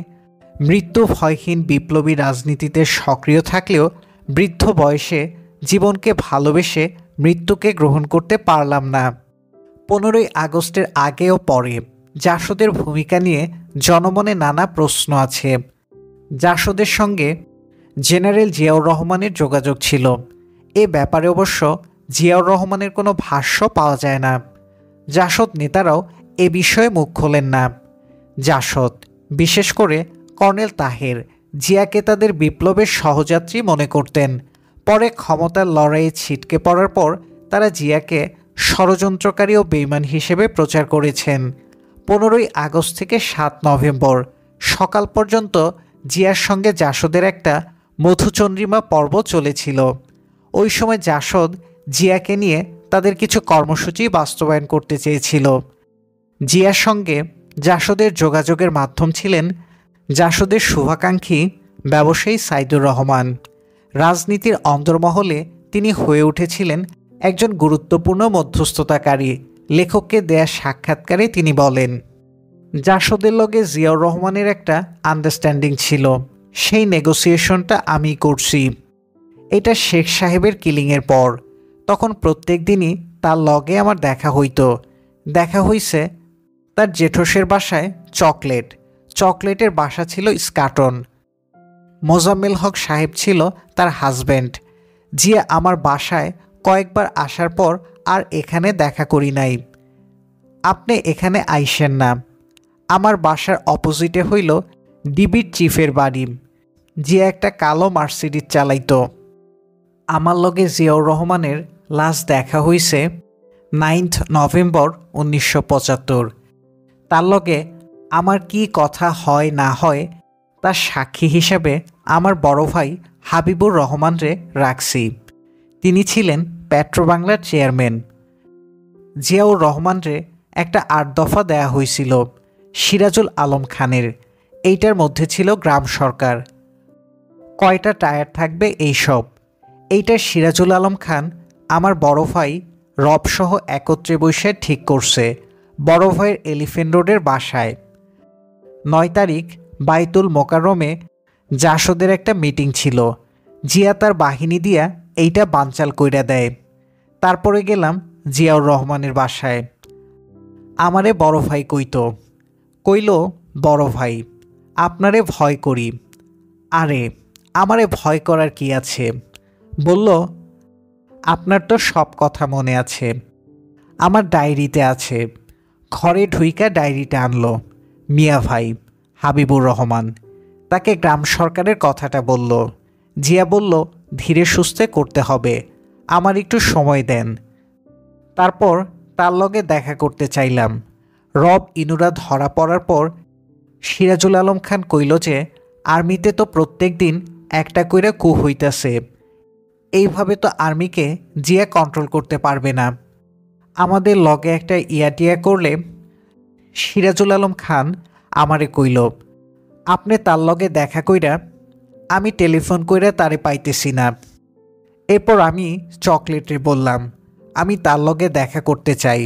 মৃত্যু ভয়হীন বিপ্লবী রাজনীতিতে সক্রিয় থাকলেও বৃদ্ধ বয়সে জীবনকে ভালোবেসে মৃত্যুকে গ্রহণ করতে পারলাম না। 15ই আগস্টের আগে ও পরে জাসদের ভূমিকা নিয়ে জনমনে নানা প্রশ্ন আছে। জাসদের সঙ্গে জেনারেল জিয়াউর রহমানের যোগাযোগ ছিল, এ ব্যাপারে অবশ্য জিয়াউর রহমানের কোনো ভাষ্য পাওয়া যায় না। জাসদ নেতারাও এ বিষয়ে মুখ খোলেন না। জাসদ, বিশেষ করে কর্নেল তাহের, জিয়াকে তাদের বিপ্লবের সহযাত্রী মনে করতেন। পরে ক্ষমতার লড়াইয়ে ছিটকে পড়ার পর তারা জিয়াকে ষড়যন্ত্রকারী ও বেঈমান হিসেবে প্রচার করেছেন। 15ই আগস্ট থেকে 7 নভেম্বর সকাল পর্যন্ত জিয়ার সঙ্গে জাসদের একটা মধুচন্দ্রিমা পর্ব চলেছিল। ওই সময় জাসদ জিয়াকে নিয়ে তাদের কিছু কর্মসূচি বাস্তবায়ন করতে চেয়েছিল। জিয়ার সঙ্গে জাসদের যোগাযোগের মাধ্যম ছিলেন জাসদের শুভাকাঙ্ক্ষী ব্যবসায়ী সাইদুর রহমান। রাজনীতির অন্দরমহলে তিনি হয়ে উঠেছিলেন একজন গুরুত্বপূর্ণ মধ্যস্থতাকারী। লেখককে দেয়া সাক্ষাৎকারে তিনি বলেন, জাসদের লগে জিয়াউর রহমানের একটা আন্ডারস্ট্যান্ডিং ছিল, সেই নেগোসিয়েশনটা আমি করছি। এটা শেখ সাহেবের কিলিংয়ের পর, তখন প্রত্যেক দিনই তার লগে আমার দেখা হইতো, দেখা হইছে, তার জেঠোসের বাসায় চকলেটের বাসা ছিল স্কাটন। মোজাম্মেল হক সাহেব ছিল তার হাজব্যান্ড। জিয়া আমার বাসায় কয়েকবার আসার পর আর এখানে দেখা করি নাই। আপনি এখানে আইসেন না। আমার বাসার অপোজিটে হইল ডিবির চিফের বাড়ি। জিয়া একটা কালো মার্সিডিজ চালাইতো। আমার লগে জিয়াউর রহমানের লাস্ট দেখা হইছে 9 নভেম্বর 1975। তার লগে আমার কি কথা হয় না হয় তার সাক্ষী হিসাবে আমার বড় ভাই হাবিবুর রহমানরে রাখছি। তিনি ছিলেন পেট্রোবাংলার চেয়ারম্যান। জিয়াউর রহমানরে একটা 8 দফা দেয়া হয়েছিল সিরাজুল আলম খানের। এইটার মধ্যে ছিল গ্রাম সরকার, কয়টা টায়ার থাকবে এইসব। এইটা সিরাজুল আলম খান আমার বড় ভাই রবসহ একত্রে বসে ঠিক করছে বড় ভাইয়ের এলিফেন্ট রোডের বাসায়। 9 তারিখ বাইতুল মোকাররমে জাসদের একটা মিটিং ছিল। জিয়া তার বাহিনী দিয়া এইটা বানচাল কইরা দেয়। তারপরে গেলাম জিয়াউর রহমানের বাসায়। আমারে বড় ভাই কইল বড় ভাই আপনারে ভয় করি। আরে আমারে ভয় করার কি আছে? বলল আপনার তো সব কথা মনে আছে, আমার ডায়েরিতে আছে। ঘরে ঢুইকা ডায়েরিটা আনলো মিয়া ভাই হাবিবুর রহমান। তাকে গ্রাম সরকারের কথাটা বলল। জিয়া বলল ধীরে সুস্থে করতে হবে, আমার একটু সময় দেন। তারপর তার লগে দেখা করতে চাইলাম। রব ইনুরা ধরা পড়ার পর সিরাজুল আলম খান কইল যে আর্মিতে তো প্রত্যেক দিন একটা কইরা কু হইতাছে, এইভাবে তো আর্মিকে জিয়া কন্ট্রোল করতে পারবে না। আমাদের লগে একটা ইয়াটিয়া করলে। সিরাজুল আলম খান আমারে কইল আপনি তার লগে দেখা কইরা। আমি টেলিফোন কইরা তারে পাইতেছি না। এরপর আমি চকলেটে বললাম আমি তার লগে দেখা করতে চাই।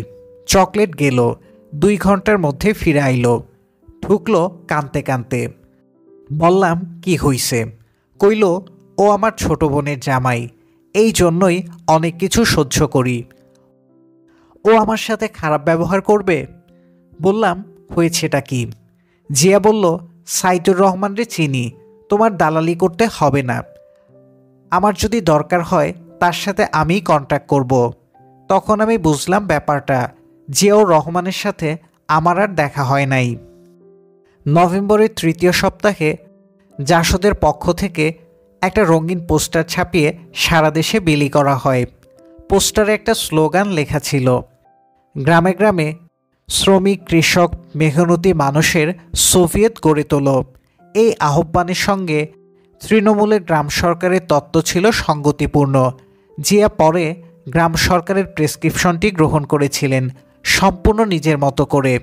চকলেট গেল, 2 ঘন্টার মধ্যে ফিরে আইল। ঢুকলো কানতে কানতে। বললাম কি হইছে? কইল ও আমার ছোট বোনের জামাই, এই জন্যই অনেক কিছু সহ্য করি। ও আমার সাথে খারাপ ব্যবহার করবে? বললাম হয়েছেটা কি? জিয়া বলল সাইদুর রহমানরে চিনি, তোমার দালালি করতে হবে না। আমার যদি দরকার হয় তার সাথে আমিই কন্ট্যাক্ট করব। তখন আমি বুঝলাম ব্যাপারটা। জিয়াউর রহমানের সাথে আমার আর দেখা হয় নাই। নভেম্বরের 3য় সপ্তাহে জাসদের পক্ষ থেকে একটা রঙিন পোস্টার ছাপিয়ে সারা দেশে বিলি করা হয়। পোস্টারে একটা স্লোগান লেখা ছিল গ্রামে গ্রামে শ্রমিক কৃষক মেহনতি মানুষের সোভিয়েত গড়ে তোলো। এই আহ্বানের সঙ্গে তৃণমূলের গ্রাম সরকারের তত্ত্ব ছিল সঙ্গতিপূর্ণ। জিয়া পরে গ্রাম সরকারের প্রেসক্রিপশনটি গ্রহণ করেছিলেন সম্পূর্ণ নিজের মতো করে।